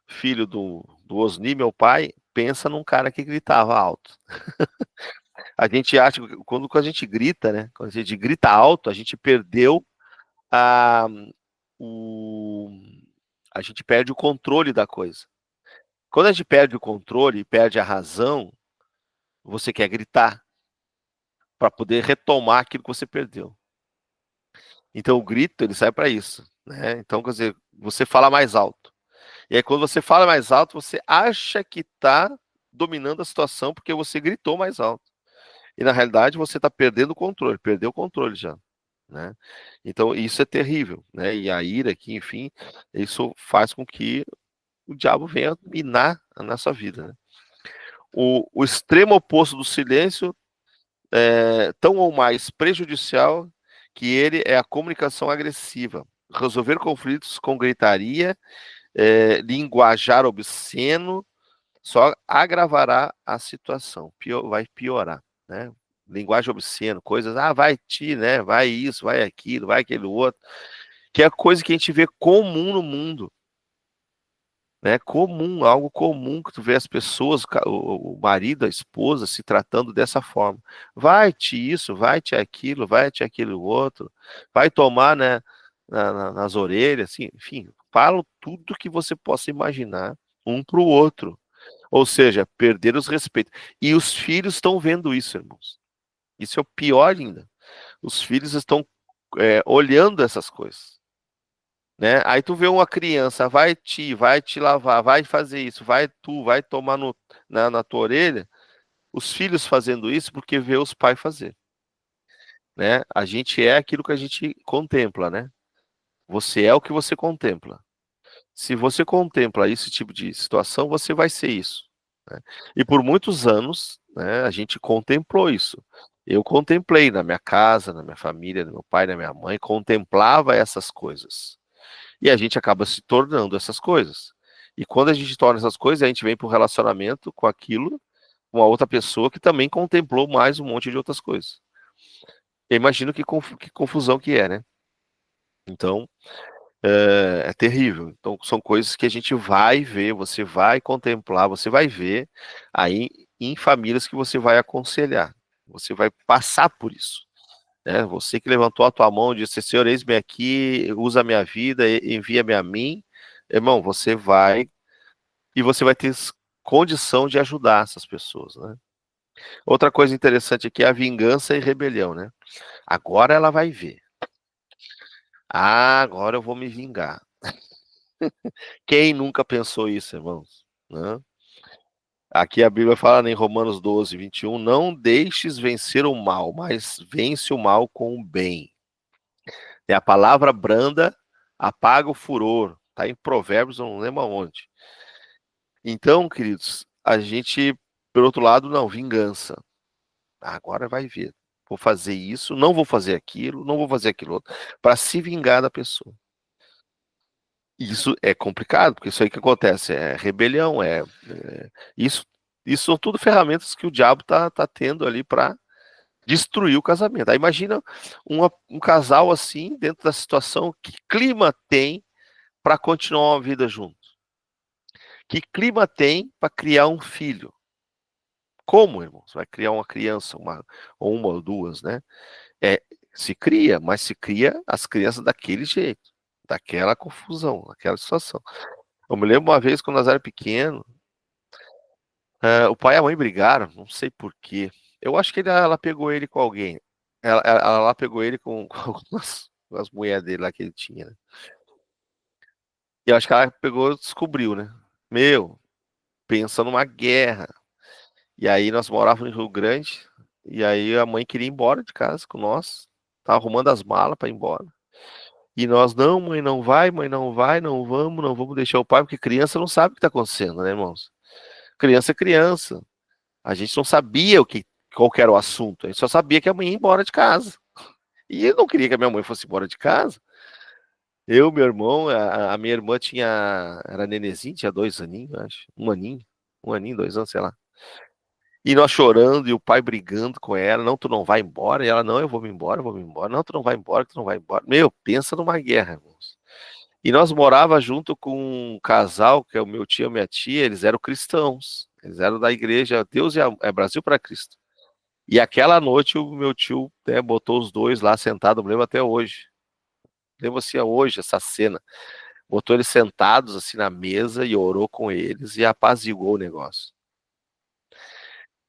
filho do Osni, meu pai, pensa num cara que gritava alto. A gente acha que quando a gente grita, né? Quando a gente grita alto, a gente perdeu a gente perde o controle da coisa. Quando a gente perde o controle e perde a razão, você quer gritar para poder retomar aquilo que você perdeu. Então o grito, ele sai para isso, né? Então, quer dizer, você fala mais alto. E aí quando você fala mais alto, você acha que está dominando a situação porque você gritou mais alto. E na realidade você está perdendo o controle, perdeu o controle já, né? Então isso é terrível, né? E a ira aqui, enfim, isso faz com que o diabo venha minar a nossa vida, né? O extremo oposto do silêncio é tão ou mais prejudicial que ele é a comunicação agressiva. Resolver conflitos com gritaria, linguajar obsceno, só agravará a situação, vai piorar, né? Linguagem obscena, coisas, vai ti, né? Vai isso, vai aquilo, vai aquele outro, que é coisa que a gente vê comum no mundo, né? Comum, algo comum que tu vê as pessoas, o marido, a esposa se tratando dessa forma. Vai-te isso, vai-te aquilo, vai-te aquele outro, vai tomar, né, nas orelhas, assim, enfim, falo tudo que você possa imaginar um para o outro. Ou seja, perder os respeitos. E os filhos estão vendo isso, irmãos. Isso é o pior ainda. Os filhos estão olhando essas coisas. Né? Aí tu vê uma criança, vai te lavar, vai fazer isso, vai tomar na tua orelha. Os filhos fazendo isso porque vê os pais fazer. Né? A gente é aquilo que a gente contempla, né? Você é o que você contempla. Se você contempla esse tipo de situação, você vai ser isso. Né? E por muitos anos, né, a gente contemplou isso. Eu contemplei na minha casa, na minha família, no meu pai, na minha mãe, contemplava essas coisas. E a gente acaba se tornando essas coisas. E quando a gente torna essas coisas, a gente vem para o relacionamento com aquilo, com a outra pessoa que também contemplou mais um monte de outras coisas. Eu imagino que confusão que é, né? Então, é terrível. Então, são coisas que a gente vai ver, você vai contemplar, você vai ver aí em famílias que você vai aconselhar. Você vai passar por isso. Né? Você que levantou a tua mão e disse, Senhor, eis-me aqui, usa a minha vida, envia-me a mim. Irmão, você vai e você vai ter condição de ajudar essas pessoas, né? Outra coisa interessante aqui é a vingança e rebelião, né? Agora ela vai ver. Agora eu vou me vingar. Quem nunca pensou isso, irmãos? Né? Aqui a Bíblia fala em Romanos 12, 21, não deixes vencer o mal, mas vence o mal com o bem. E a palavra branda apaga o furor. Está em Provérbios, eu não lembro aonde. Então, queridos, a gente, por outro lado, não, vingança. Agora vai ver. Vou fazer isso, não vou fazer aquilo, não vou fazer aquilo outro, para se vingar da pessoa. Isso é complicado, porque isso aí que acontece é rebelião, isso são tudo ferramentas que o diabo tá tendo ali para destruir o casamento. Aí imagina um casal assim, dentro da situação, que clima tem para continuar uma vida junto? Que clima tem para criar um filho? Como, irmãos? Vai criar uma criança, uma ou duas, né? Se cria, mas se cria as crianças daquele jeito, daquela confusão, daquela situação. Eu me lembro uma vez, quando nós éramos pequenos, o pai e a mãe brigaram, não sei por quê. Eu acho que ela pegou ele com alguém. Ela pegou ele com algumas as mulheres dele lá que ele tinha, né? E eu acho que ela pegou e descobriu, né? Meu, pensa numa guerra. E aí nós morávamos em Rio Grande, e aí a mãe queria ir embora de casa com nós. Tava arrumando as malas para ir embora. E nós, não, mãe, não vai, não vamos deixar o pai, porque criança não sabe o que está acontecendo, né, irmãos? Criança é criança. A gente não sabia qual que era o assunto, a gente só sabia que a mãe ia embora de casa. E eu não queria que a minha mãe fosse embora de casa. Eu, meu irmão, a minha irmã era nenezinha, tinha 2 aninhos, acho. 1 aninho, 2 anos, sei lá. E nós chorando, e o pai brigando com ela, não, tu não vai embora. E ela, não, eu vou me embora. Não, tu não vai embora, tu não vai embora. Meu, pensa numa guerra, irmãos. E nós morava junto com um casal, que é o meu tio e a minha tia, eles eram cristãos. Eles eram da igreja Deus é Brasil para Cristo. E aquela noite o meu tio, né, botou os dois lá sentados, eu lembro até hoje. Lembro assim, hoje, essa cena. Botou eles sentados assim na mesa e orou com eles e apaziguou o negócio.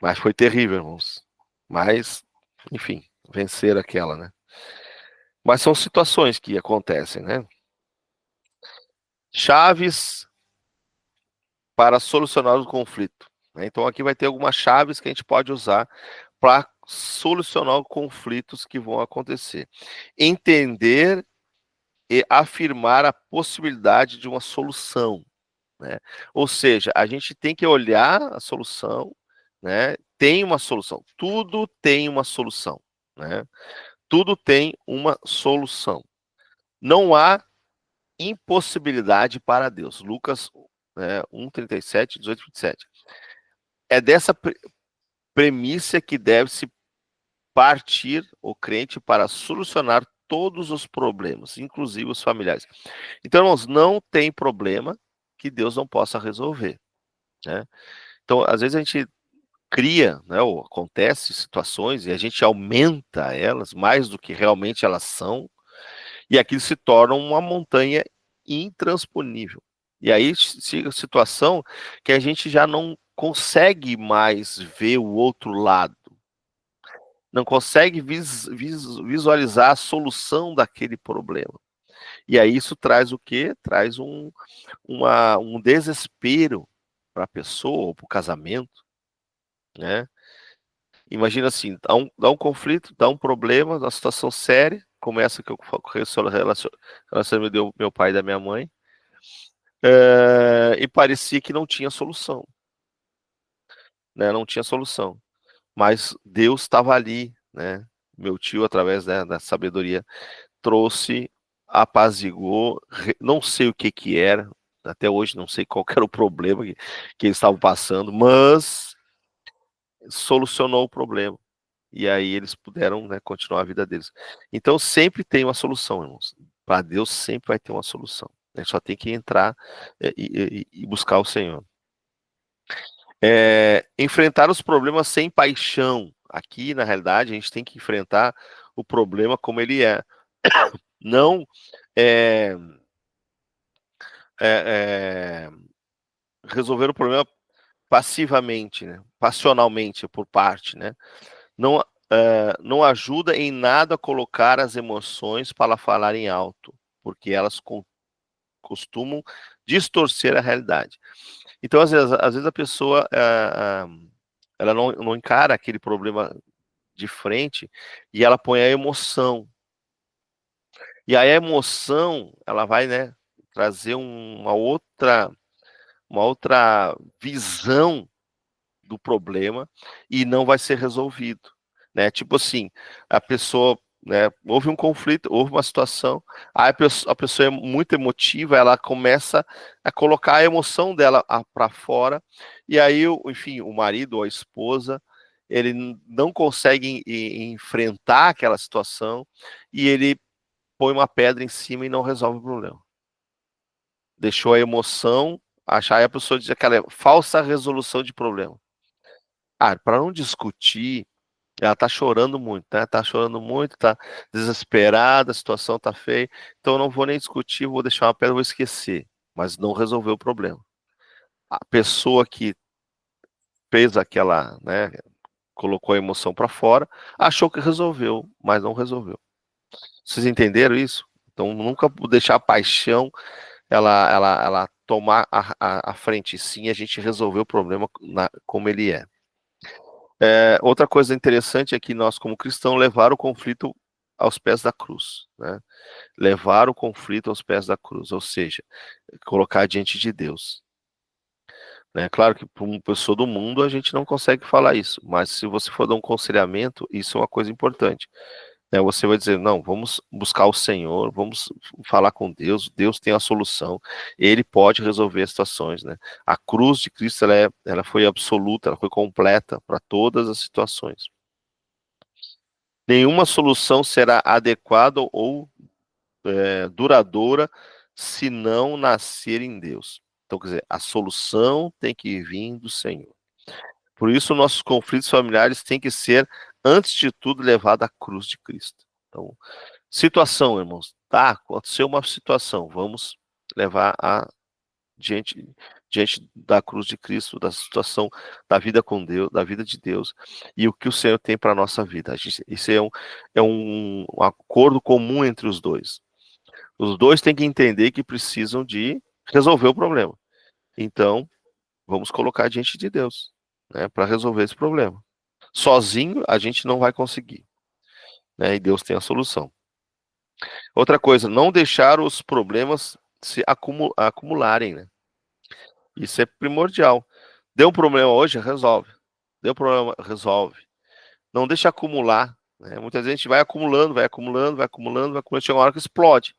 Mas foi terrível, irmãos. Mas, enfim, venceram aquela, né? Mas são situações que acontecem, né? Chaves para solucionar o conflito, né? Então aqui vai ter algumas chaves que a gente pode usar para solucionar os conflitos que vão acontecer. Entender e afirmar a possibilidade de uma solução, né? Ou seja, a gente tem que olhar a solução, né? Tem uma solução. Tudo tem uma solução, né? Tudo tem uma solução. Não há impossibilidade para Deus. Lucas 1:37, 18, 27. É dessa premissa que deve-se partir o crente para solucionar todos os problemas, inclusive os familiares. Então, irmãos, não tem problema que Deus não possa resolver, né? Então, às vezes a gente cria, né, ou acontece situações e a gente aumenta elas mais do que realmente elas são, e aquilo se torna uma montanha intransponível. E aí chega a situação que a gente já não consegue mais ver o outro lado, não consegue visualizar a solução daquele problema. E aí isso traz o quê? Traz um desespero para a pessoa ou para o casamento, né? Imagina assim, dá um conflito, dá um problema, uma situação séria, como essa que eu relacionamento do meu pai e da minha mãe, e parecia que não tinha solução, né? Não tinha solução, mas Deus estava ali, né? Meu tio, através, né, da sabedoria, trouxe, apaziguou, não sei o que que era, até hoje não sei qual que era o problema que eles estavam passando, mas solucionou o problema. E aí eles puderam, né, continuar a vida deles. Então sempre tem uma solução, irmãos. Para Deus sempre vai ter uma solução. A gente só tem que entrar e buscar o Senhor. Enfrentar os problemas sem paixão. Aqui, na realidade, a gente tem que enfrentar o problema como ele é. Não resolver o problema passivamente, né? Passionalmente, por parte, né? Não ajuda em nada a colocar as emoções para falar em alto, porque elas costumam distorcer a realidade. Então, às vezes a pessoa ela não encara aquele problema de frente e ela põe a emoção. E aí a emoção, ela vai, né, trazer uma outra visão do problema e não vai ser resolvido, né? Tipo assim, a pessoa, né, houve um conflito, houve uma situação, aí a pessoa é muito emotiva, ela começa a colocar a emoção dela para fora, e aí, enfim, o marido ou a esposa, ele não consegue enfrentar aquela situação e ele põe uma pedra em cima e não resolve o problema. Deixou a emoção, achar, aí a pessoa diz aquela falsa resolução de problema. Para não discutir, ela tá chorando muito, né? Tá chorando muito, tá desesperada, a situação tá feia, então eu não vou nem discutir, vou deixar uma pedra, vou esquecer, mas não resolveu o problema. A pessoa que fez aquela, né, colocou a emoção para fora, achou que resolveu, mas não resolveu. Vocês entenderam isso? Então nunca deixar a paixão ela tomar a frente, sim a gente resolver o problema como ele é. Outra coisa interessante é que nós, como cristãos, levar o conflito aos pés da cruz, né? Levar o conflito aos pés da cruz, ou seja, colocar diante de Deus. Né? Claro que para uma pessoa do mundo a gente não consegue falar isso, mas se você for dar um aconselhamento, isso é uma coisa importante. Você vai dizer, não, vamos buscar o Senhor, vamos falar com Deus, Deus tem a solução, Ele pode resolver as situações, né? A cruz de Cristo, ela foi absoluta, ela foi completa para todas as situações. Nenhuma solução será adequada ou duradoura se não nascer em Deus. Então, quer dizer, a solução tem que vir do Senhor. Por isso, nossos conflitos familiares têm que ser, antes de tudo, levados à cruz de Cristo. Então, situação, irmãos. Tá, aconteceu uma situação. Vamos levar diante da cruz de Cristo, da situação da vida com Deus, da vida de Deus, e o que o Senhor tem para a nossa vida. Isso é um acordo comum entre os dois. Os dois têm que entender que precisam de resolver o problema. Então, vamos colocar diante de Deus, né, para resolver esse problema. Sozinho, a gente não vai conseguir, né, e Deus tem a solução. Outra coisa, não deixar os problemas se acumularem, né? Isso é primordial. Deu um problema hoje, resolve. Deu problema, resolve. Não deixa acumular, né? Muitas vezes a gente vai acumulando, chega uma hora que explode.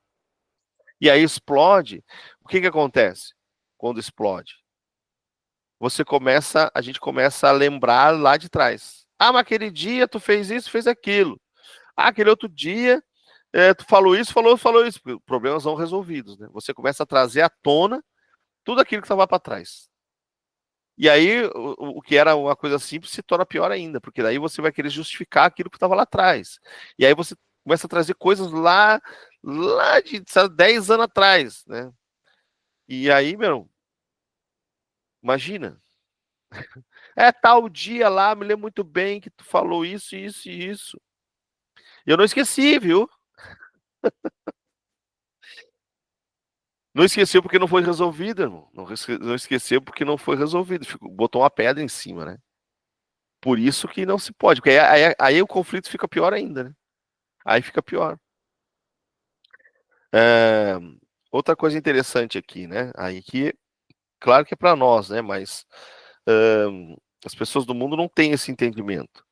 E aí explode, o que acontece quando explode? A gente começa a lembrar lá de trás. Ah, mas aquele dia tu fez isso, fez aquilo. Ah, aquele outro dia tu falou isso. Problemas não resolvidos, né? Você começa a trazer à tona tudo aquilo que estava para trás. E aí, o que era uma coisa simples se torna pior ainda, porque daí você vai querer justificar aquilo que estava lá atrás. E aí você começa a trazer coisas lá de 10 anos atrás, né? E aí, meu, imagina. Tal dia lá, me lembro muito bem que tu falou isso, isso e isso. E eu não esqueci, viu? Não esqueceu porque não foi resolvido, irmão. Não esqueceu porque não foi resolvido. Botou uma pedra em cima, né? Por isso que não se pode. Porque aí o conflito fica pior ainda, né? Aí fica pior. Outra coisa interessante aqui, né? Aí que, claro que é para nós, né? Mas as pessoas do mundo não têm esse entendimento.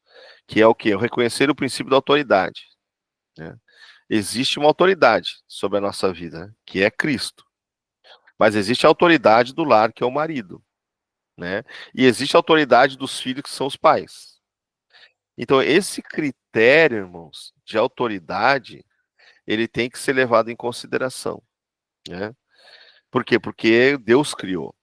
Que é o quê? O reconhecer o princípio da autoridade, né? Existe uma autoridade sobre a nossa vida, né? Que é Cristo. Mas existe a autoridade do lar, que é o marido, né? E existe a autoridade dos filhos, que são os pais. Então, esse critério, irmãos, de autoridade, ele tem que ser levado em consideração, né? Por quê? Porque Deus criou.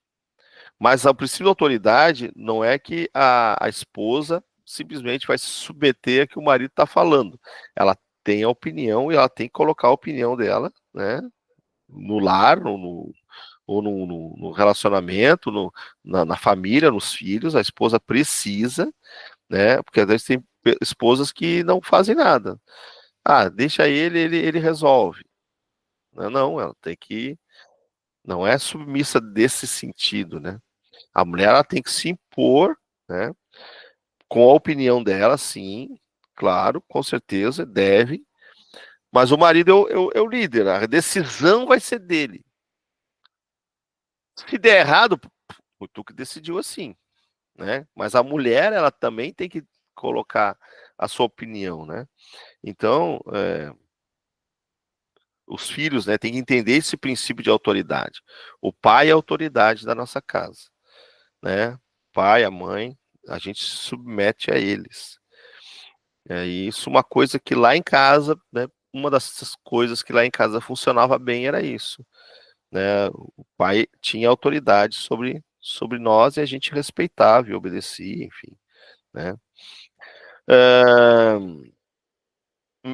Mas o princípio da autoridade não é que a esposa simplesmente vai se submeter a que o marido está falando. Ela tem a opinião e ela tem que colocar a opinião dela, né, no lar, ou no relacionamento, na família, nos filhos. A esposa precisa, né, porque às vezes tem esposas que não fazem nada. Deixa ele resolve. Não, ela tem que... Não é submissa desse sentido, né? A mulher, ela tem que se impor, né, com a opinião dela, sim, claro, com certeza, deve. Mas o marido é o líder, a decisão vai ser dele. Se der errado, foi tu que decidiu assim, né? Mas a mulher, ela também tem que colocar a sua opinião, né? Então, os filhos, né, têm que entender esse princípio de autoridade. O pai é a autoridade da nossa casa, né? O pai, a mãe, a gente se submete a eles. E isso, uma coisa que lá em casa, né, uma dessas coisas que lá em casa funcionava bem era isso, né? O pai tinha autoridade sobre nós e a gente respeitava e obedecia, enfim, né?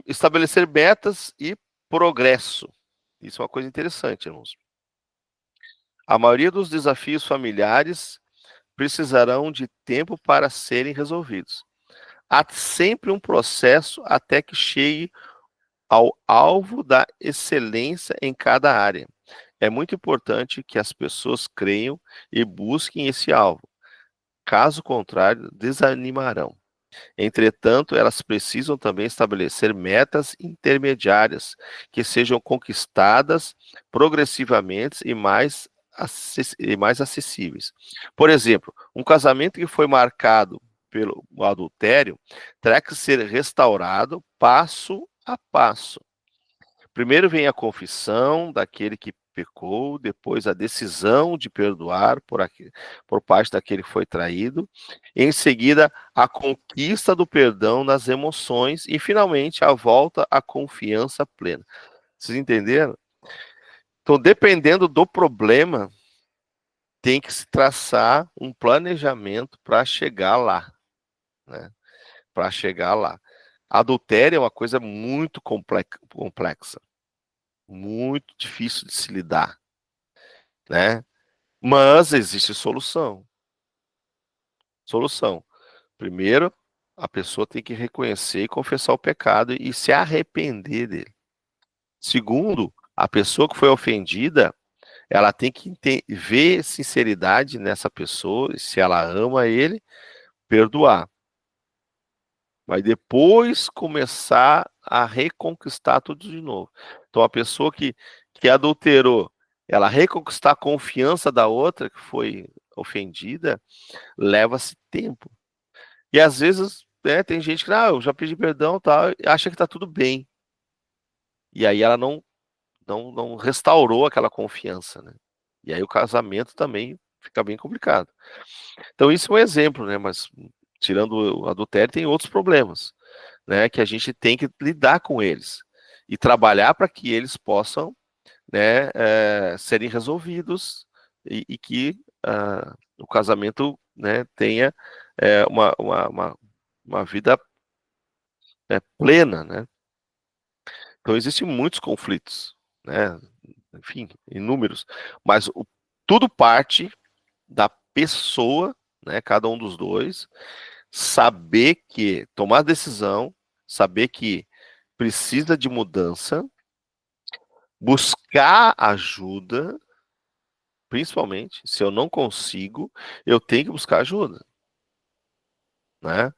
Estabelecer metas e progresso. Isso é uma coisa interessante, irmãos. A maioria dos desafios familiares precisarão de tempo para serem resolvidos. Há sempre um processo até que chegue ao alvo da excelência em cada área. É muito importante que as pessoas creiam e busquem esse alvo. Caso contrário, desanimarão. Entretanto, elas precisam também estabelecer metas intermediárias que sejam conquistadas progressivamente e mais acessíveis. Por exemplo, um casamento que foi marcado pelo adultério terá que ser restaurado passo a passo. Primeiro vem a confissão daquele que pecou, depois a decisão de perdoar por parte daquele que foi traído, em seguida a conquista do perdão nas emoções e finalmente a volta à confiança plena. Vocês entenderam? Então, dependendo do problema, tem que se traçar um planejamento para chegar lá, né? Para chegar lá. Adultério é uma coisa muito complexa, muito difícil de se lidar, né? Mas existe solução. Solução. Primeiro, a pessoa tem que reconhecer e confessar o pecado e se arrepender dele. Segundo, a pessoa que foi ofendida, ela tem que ver sinceridade nessa pessoa, e se ela ama ele, perdoar. Mas depois começar a reconquistar tudo de novo. Então, a pessoa que adulterou, ela reconquistar a confiança da outra que foi ofendida, leva-se tempo. E às vezes, né, tem gente que, eu já pedi perdão, tal, e acha que está tudo bem. E aí ela não restaurou aquela confiança, né? E aí o casamento também fica bem complicado. Então isso é um exemplo, né? Mas tirando o adultério, tem outros problemas, né? Que a gente tem que lidar com eles e trabalhar para que eles possam, né, serem resolvidos e que o casamento, né, tenha uma vida plena, né? Então existem muitos conflitos, né? Enfim, inúmeros, mas tudo parte da pessoa, né? Cada um dos dois saber que tomar decisão, saber que precisa de mudança, buscar ajuda, principalmente se eu não consigo, eu tenho que buscar ajuda, né?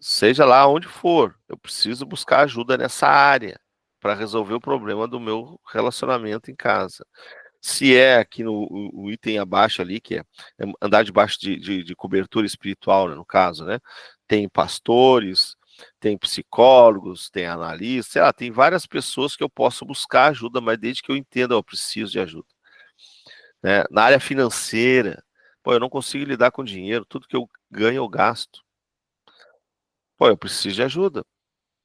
Seja lá onde for, eu preciso buscar ajuda nessa área para resolver o problema do meu relacionamento em casa. Se é aqui o item abaixo ali, que é andar debaixo de cobertura espiritual, né, no caso, né? Tem pastores, tem psicólogos, tem analistas, sei lá, tem várias pessoas que eu posso buscar ajuda, mas desde que eu entenda, eu preciso de ajuda. Né? Na área financeira, eu não consigo lidar com dinheiro, tudo que eu ganho eu gasto. Eu preciso de ajuda,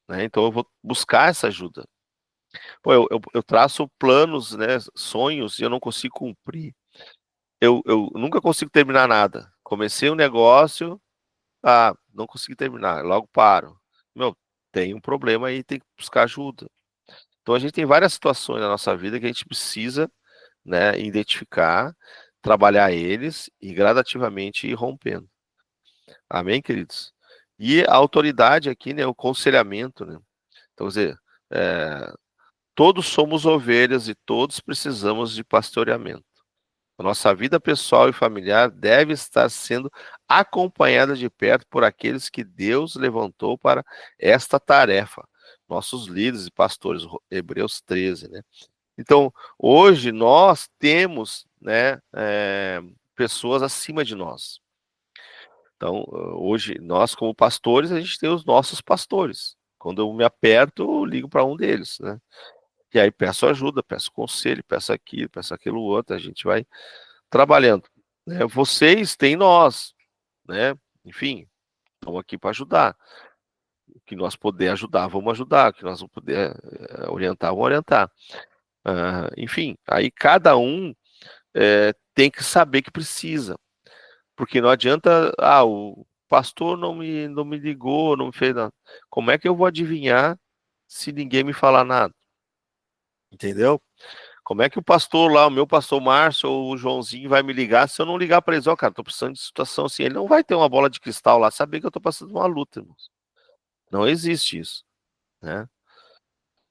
né? Então eu vou buscar essa ajuda. Eu traço planos, né, sonhos, e eu não consigo cumprir. Eu nunca consigo terminar nada. Comecei um negócio, não consegui terminar, logo paro. Tem um problema aí, tem que buscar ajuda. Então a gente tem várias situações na nossa vida que a gente precisa, né, identificar, trabalhar eles e gradativamente ir rompendo. Amém, queridos? E a autoridade aqui, né, o aconselhamento, né? Então, quer dizer, todos somos ovelhas e todos precisamos de pastoreamento. A nossa vida pessoal e familiar deve estar sendo acompanhada de perto por aqueles que Deus levantou para esta tarefa. Nossos líderes e pastores, Hebreus 13, né? Então, hoje nós temos, né, pessoas acima de nós. Então, hoje, nós como pastores, a gente tem os nossos pastores. Quando eu me aperto, eu ligo para um deles, né? E aí peço ajuda, peço conselho, peço aquilo, peço aquilo outro, a gente vai trabalhando. Né? Vocês têm nós, né? Enfim, estamos aqui para ajudar. O que nós puder ajudar, vamos ajudar. O que nós não puder orientar, vamos orientar. Enfim, aí cada um tem que saber que precisa. Porque não adianta, o pastor não me ligou, não me fez nada. Como é que eu vou adivinhar se ninguém me falar nada? Entendeu? Como é que o pastor lá, o meu pastor Márcio ou o Joãozinho vai me ligar se eu não ligar para eles? Cara, tô precisando de situação assim. Ele não vai ter uma bola de cristal lá, saber que eu tô passando uma luta, irmãos. Não existe isso, né?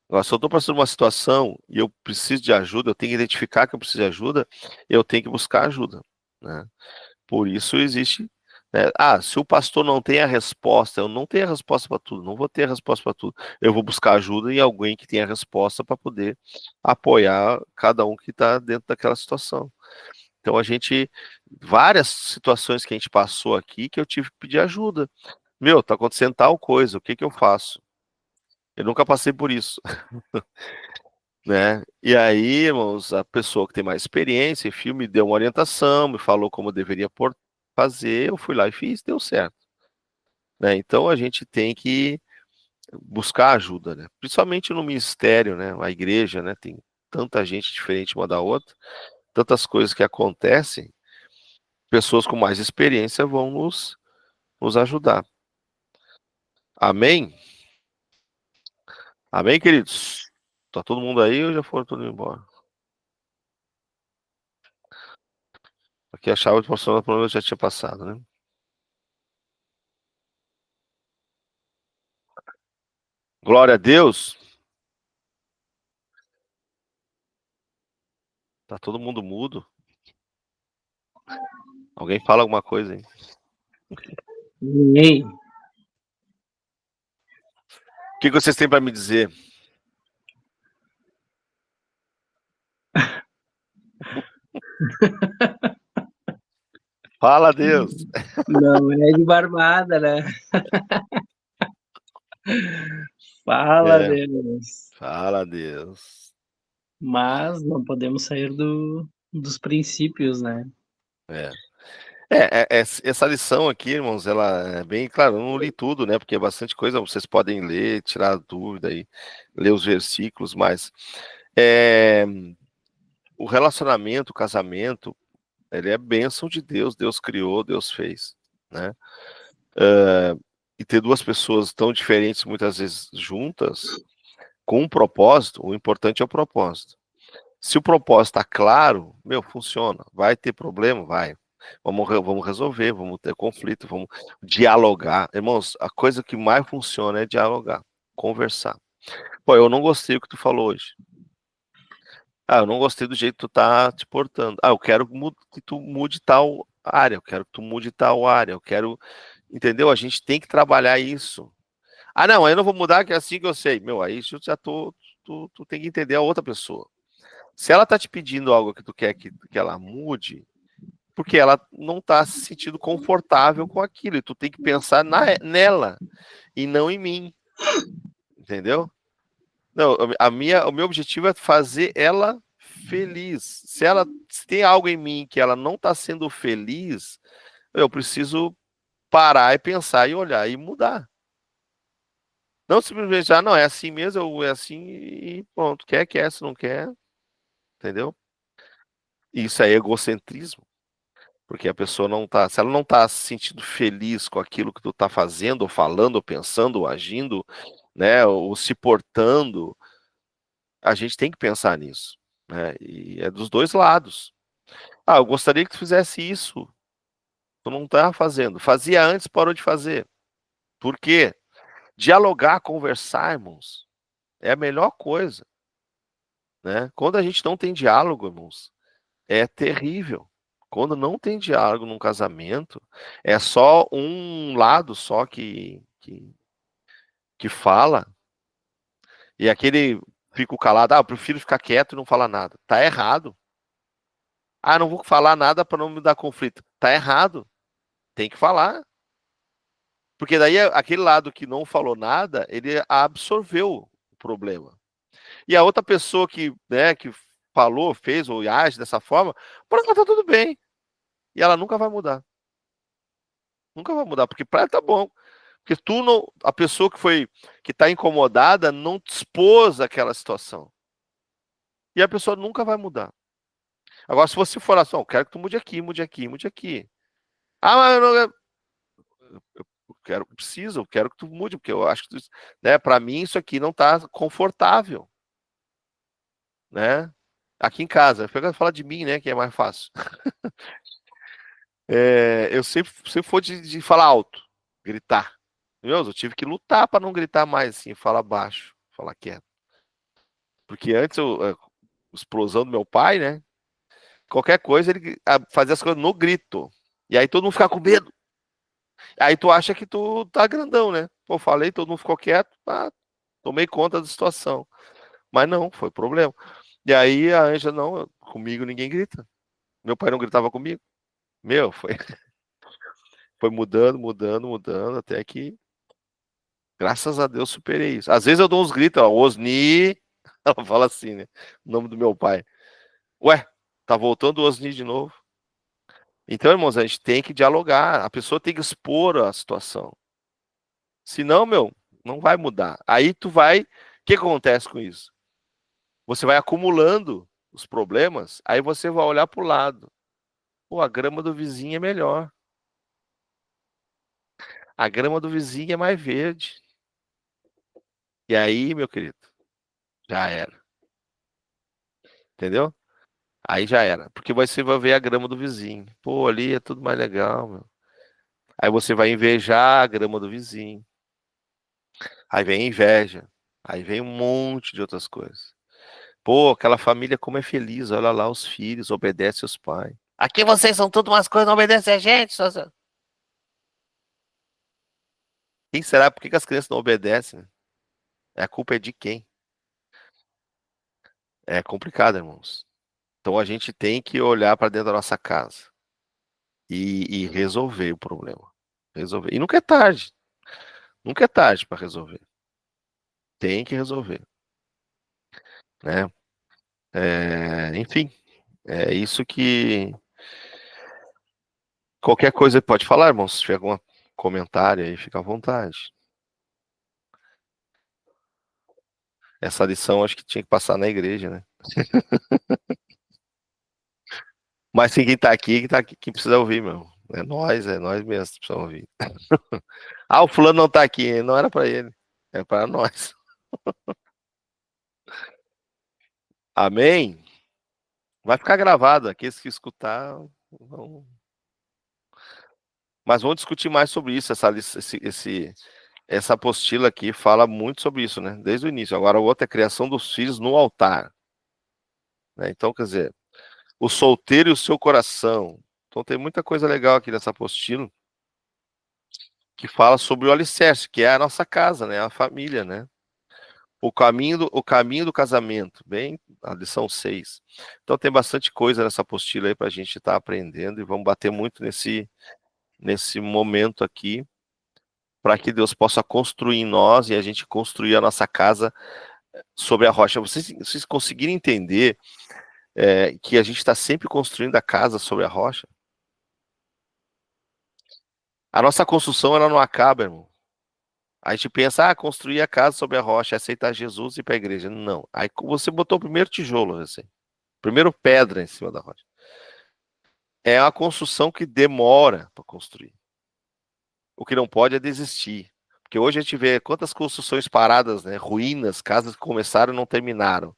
Agora, se eu tô passando uma situação e eu preciso de ajuda, eu tenho que identificar que eu preciso de ajuda, eu tenho que buscar ajuda, né? Por isso existe, né? Se o pastor não tem a resposta, eu não tenho a resposta para tudo, não vou ter a resposta para tudo. Eu vou buscar ajuda em alguém que tenha a resposta para poder apoiar cada um que está dentro daquela situação. Então várias situações que a gente passou aqui que eu tive que pedir ajuda. Tá acontecendo tal coisa, o que eu faço? Eu nunca passei por isso. Né? E aí, irmãos, a pessoa que tem mais experiência, enfim, me deu uma orientação, me falou como eu deveria fazer, eu fui lá e fiz, deu certo. Né? Então a gente tem que buscar ajuda, né? Principalmente no ministério, né? A igreja, né? Tem tanta gente diferente uma da outra, tantas coisas que acontecem, pessoas com mais experiência vão nos ajudar. Amém? Amém, queridos? Tá todo mundo aí ou já foram todos embora? Aqui a chave de funcionamento do problema já tinha passado, né? Glória a Deus. Tá todo mundo mudo. Alguém fala alguma coisa aí? Ninguém. O que vocês têm para me dizer? Fala, Deus. Não é de barbada, né? Fala, Deus. Fala, Deus. Mas não podemos sair dos princípios, né? Essa lição aqui, irmãos, ela é bem, claro, eu não li tudo, né? Porque é bastante coisa, vocês podem ler, tirar dúvida e ler os versículos, mas o relacionamento, o casamento, ele é bênção de Deus, Deus criou, Deus fez, né? E ter duas pessoas tão diferentes, muitas vezes juntas, com um propósito, o importante é o propósito. Se o propósito está claro, funciona. Vai ter problema? Vai. Vamos resolver, vamos ter conflito, vamos dialogar. Irmãos, a coisa que mais funciona é dialogar, conversar. Pô, eu não gostei do que tu falou hoje. Eu não gostei do jeito que tu tá te portando. Eu quero que tu mude tal área, eu quero que tu mude tal área, eu quero... Entendeu? A gente tem que trabalhar isso. Não, aí eu não vou mudar, que é assim que eu sei. Aí eu já tu tem que entender a outra pessoa. Se ela tá te pedindo algo que tu quer que ela mude, porque ela não tá se sentindo confortável com aquilo, e tu tem que pensar nela, e não em mim. Entendeu? Não, o meu objetivo é fazer ela feliz. Se tem algo em mim que ela não tá sendo feliz, eu preciso parar e pensar e olhar e mudar. Não simplesmente, não, é assim mesmo, é assim e pronto. Quer, se não quer. Entendeu? Isso é egocentrismo. Porque a pessoa não tá, se ela não tá se sentindo feliz com aquilo que tu tá fazendo, ou falando, ou pensando, ou agindo, né, ou se portando, a gente tem que pensar nisso, né? E é dos dois lados. Eu gostaria que tu fizesse isso. Tu não tá fazendo. Fazia antes, parou de fazer. Por quê? Dialogar, conversar, irmãos, é a melhor coisa, né? Quando a gente não tem diálogo, irmãos, é terrível. Quando não tem diálogo num casamento, é só um lado só que fala, e aquele fica calado, eu prefiro ficar quieto e não falar nada. Tá errado. Não vou falar nada para não me dar conflito. Tá errado. Tem que falar. Porque daí aquele lado que não falou nada, ele absorveu o problema. E a outra pessoa que falou, fez ou age dessa forma, pronto, tá tudo bem. E ela nunca vai mudar. Nunca vai mudar, porque para ela tá bom. Porque a pessoa que está incomodada não te expôs aquela situação. E a pessoa nunca vai mudar. Agora, se você for assim, eu quero que tu mude aqui, mude aqui, mude aqui. Mas eu não... eu quero que tu mude, porque eu acho que para mim isso aqui não está confortável. Né? Aqui em casa, eu falar de mim, né, que é mais fácil. Eu sempre fui de falar alto, gritar. Eu tive que lutar para não gritar mais assim, falar baixo, falar quieto. Porque antes, explosão do meu pai, né? Qualquer coisa, ele fazia as coisas no grito. E aí todo mundo fica com medo. Aí tu acha que tu tá grandão, né? Pô, falei, todo mundo ficou quieto, tomei conta da situação. Mas não, foi problema. E aí a Ângela, não, comigo ninguém grita. Meu pai não gritava comigo. Foi mudando, até que, graças a Deus, superei isso. Às vezes eu dou uns gritos, Osni, ela fala assim, né? O nome do meu pai. Ué, tá voltando o Osni de novo? Então, irmãos, a gente tem que dialogar, a pessoa tem que expor a situação. Senão, não vai mudar. Aí o que acontece com isso? Você vai acumulando os problemas, aí você vai olhar para o lado. Pô, a grama do vizinho é melhor. A grama do vizinho é mais verde. E aí, meu querido, já era. Entendeu? Aí já era. Porque você vai ver a grama do vizinho. Pô, ali é tudo mais legal, meu. Aí você vai invejar a grama do vizinho. Aí vem a inveja. Aí vem um monte de outras coisas. Pô, aquela família como é feliz. Olha lá os filhos, obedecem os pais. Aqui vocês são tudo umas coisas, não obedecem a gente. Quem será? Por que as crianças não obedecem? A culpa é de quem? É complicado, irmãos. Então a gente tem que olhar para dentro da nossa casa e resolver o problema. Resolver. E nunca é tarde. Nunca é tarde para resolver. Tem que resolver. Né? Enfim, é isso que. Qualquer coisa pode falar, irmão. Se tiver algum comentário aí, fica à vontade. Essa lição acho que tinha que passar na igreja, né? Mas quem tá aqui, quem precisa ouvir, meu. É nós mesmos que precisamos ouvir. Ah, o fulano não tá aqui, não era para ele, é para nós. Amém? Vai ficar gravado, aqueles que escutar vão. Mas vamos discutir mais sobre isso, essa apostila aqui fala muito sobre isso, né? Desde o início. Agora o outro é a criação dos filhos no altar. Né? Então, quer dizer, o solteiro e o seu coração. Então tem muita coisa legal aqui nessa apostila que fala sobre o alicerce, que é a nossa casa, né? A família, né? O caminho do casamento, bem, a lição 6. Então tem bastante coisa nessa apostila aí para a gente estar aprendendo e vamos bater muito nesse momento aqui para que Deus possa construir em nós e a gente construir a nossa casa sobre a rocha. Vocês conseguirem entender que a gente está sempre construindo a casa sobre a rocha? A nossa construção ela não acaba, irmão. A gente pensa, construir a casa sobre a rocha, aceitar Jesus e ir para a igreja. Não. Aí você botou o primeiro tijolo, assim, primeiro pedra em cima da rocha. É uma construção que demora para construir. O que não pode é desistir. Porque hoje a gente vê quantas construções paradas, né? Ruínas, casas que começaram e não terminaram.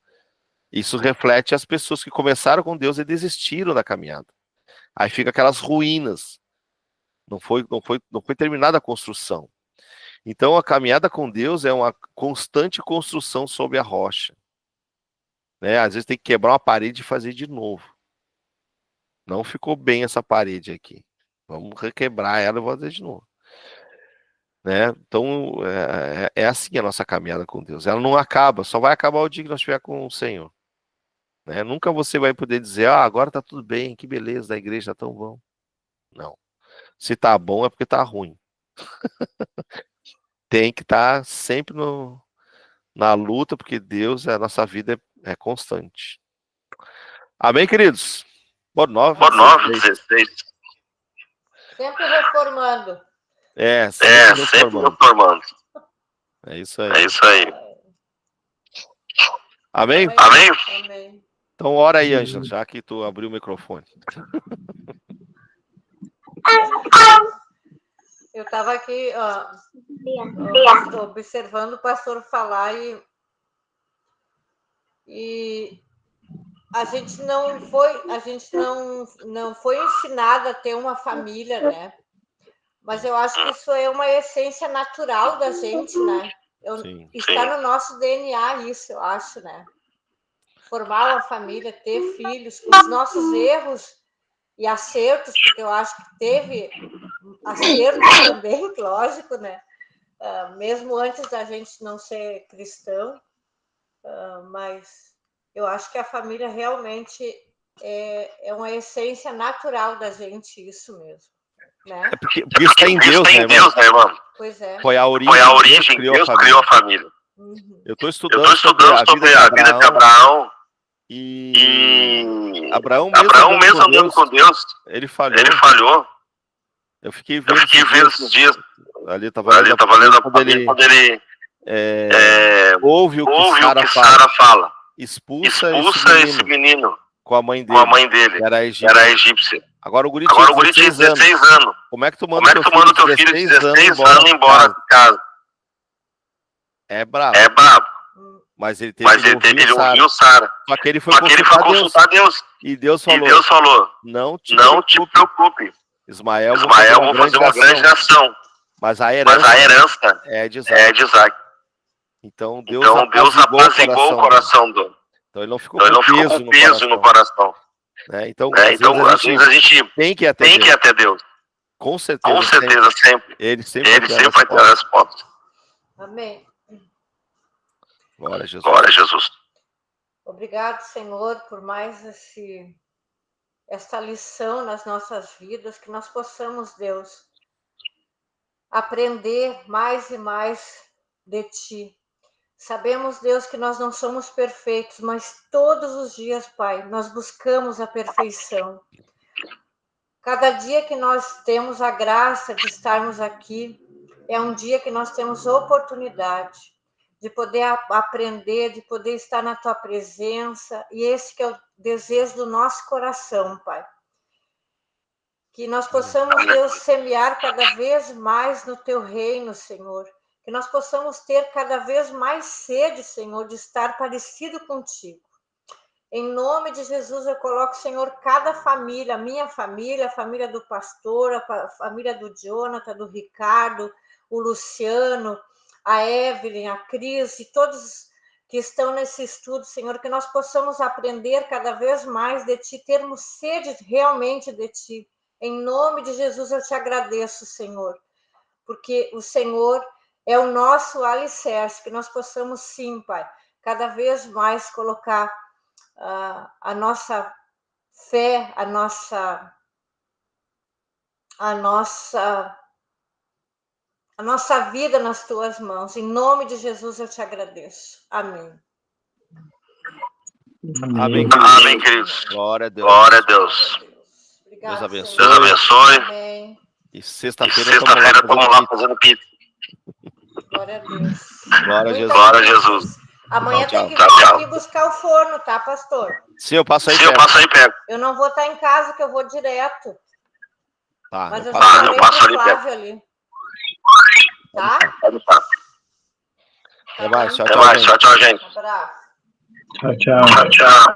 Isso reflete as pessoas que começaram com Deus e desistiram da caminhada. Aí fica aquelas ruínas. Não foi terminada a construção. Então a caminhada com Deus é uma constante construção sobre a rocha. Né? Às vezes tem que quebrar uma parede e fazer de novo. Não ficou bem essa parede aqui. Vamos requebrar ela e vou fazer de novo. Né? Então é assim a nossa caminhada com Deus. Ela não acaba, só vai acabar o dia que nós estiver com o Senhor. Né? Nunca você vai poder dizer, agora tá tudo bem, que beleza, da igreja tá tão bom. Não. Se tá bom é porque tá ruim. Tem que estar sempre na luta, porque Deus, a nossa vida é constante. Amém, queridos? Boa 9:16. Sempre reformando. Sempre reformando. É isso aí. Amém? Amém. Então ora aí, Ângela, já que tu abriu o microfone. Eu estava aqui observando o pastor falar e a gente não foi ensinada a ter uma família, né? Mas eu acho que isso é uma essência natural da gente, né? Está no nosso DNA isso, eu acho, né? Formar uma família, ter filhos, com os nossos erros e acertos, porque eu acho que teve acertos também, lógico, né? Mesmo antes da gente não ser cristão, mas eu acho que a família realmente é uma essência natural da gente, isso mesmo. Né? Porque isso está em Deus, né, irmão? Pois é. Foi a origem, Deus criou a família. Uhum. Eu estou estudando sobre a vida de Abraão. E Abraão mesmo andando com Deus, ele falhou. Eu fiquei vendo esses dias. Ali estava lendo quando ele ouve o que Sara fala. Expulsa esse menino com a mãe dele, que era egípcia. Agora o guri tinha 16 anos. Como é que tu manda teu filho de 16 anos embora de casa? É brabo. Mas ele teve que ouvir o Sara. Só que ele foi consultar Deus. E Deus falou, não te preocupe. Ismael, vou fazer uma grande nação. Mas a herança é de Isaac. Então Deus apaziguou o coração do. Então ele não ficou com peso no coração. Né? Então, às vezes a gente tem que ir até Deus. Com certeza, sempre. Ele sempre vai ter a resposta. Amém. Glória a Jesus. Glória a Jesus. Obrigado, Senhor, por mais esta lição nas nossas vidas, que nós possamos, Deus, aprender mais e mais de Ti. Sabemos, Deus, que nós não somos perfeitos, mas todos os dias, Pai, nós buscamos a perfeição. Cada dia que nós temos a graça de estarmos aqui, é um dia que nós temos oportunidade de poder aprender, de poder estar na Tua presença, e esse que é o desejo do nosso coração, Pai. Que nós possamos, Deus, semear cada vez mais no Teu reino, Senhor. Que nós possamos ter cada vez mais sede, Senhor, de estar parecido contigo. Em nome de Jesus, eu coloco, Senhor, cada família, a minha família, a família do pastor, a família do Jonathan, do Ricardo, o Luciano, a Evelyn, a Cris e todos que estão nesse estudo, Senhor, que nós possamos aprender cada vez mais de Ti, termos sede realmente de Ti. Em nome de Jesus, eu Te agradeço, Senhor, porque o Senhor é o nosso alicerce, que nós possamos, sim, Pai, cada vez mais colocar a nossa fé, a nossa vida nas Tuas mãos. Em nome de Jesus, eu Te agradeço. Amém. Amém, queridos. Glória a Deus. Glória a Deus. Obrigado, Deus abençoe. Amém. E sexta-feira estamos lá fazendo pizza. Glória a Deus. Glória a Jesus. Amanhã tem que vir aqui buscar o forno, tá, pastor? Sim, eu passo aí perto. Eu não vou estar em casa, que eu vou direto. Tá, mas eu passo ali perto. Ali. Tá? Até mais. Tchau, gente. Um abraço. Tchau.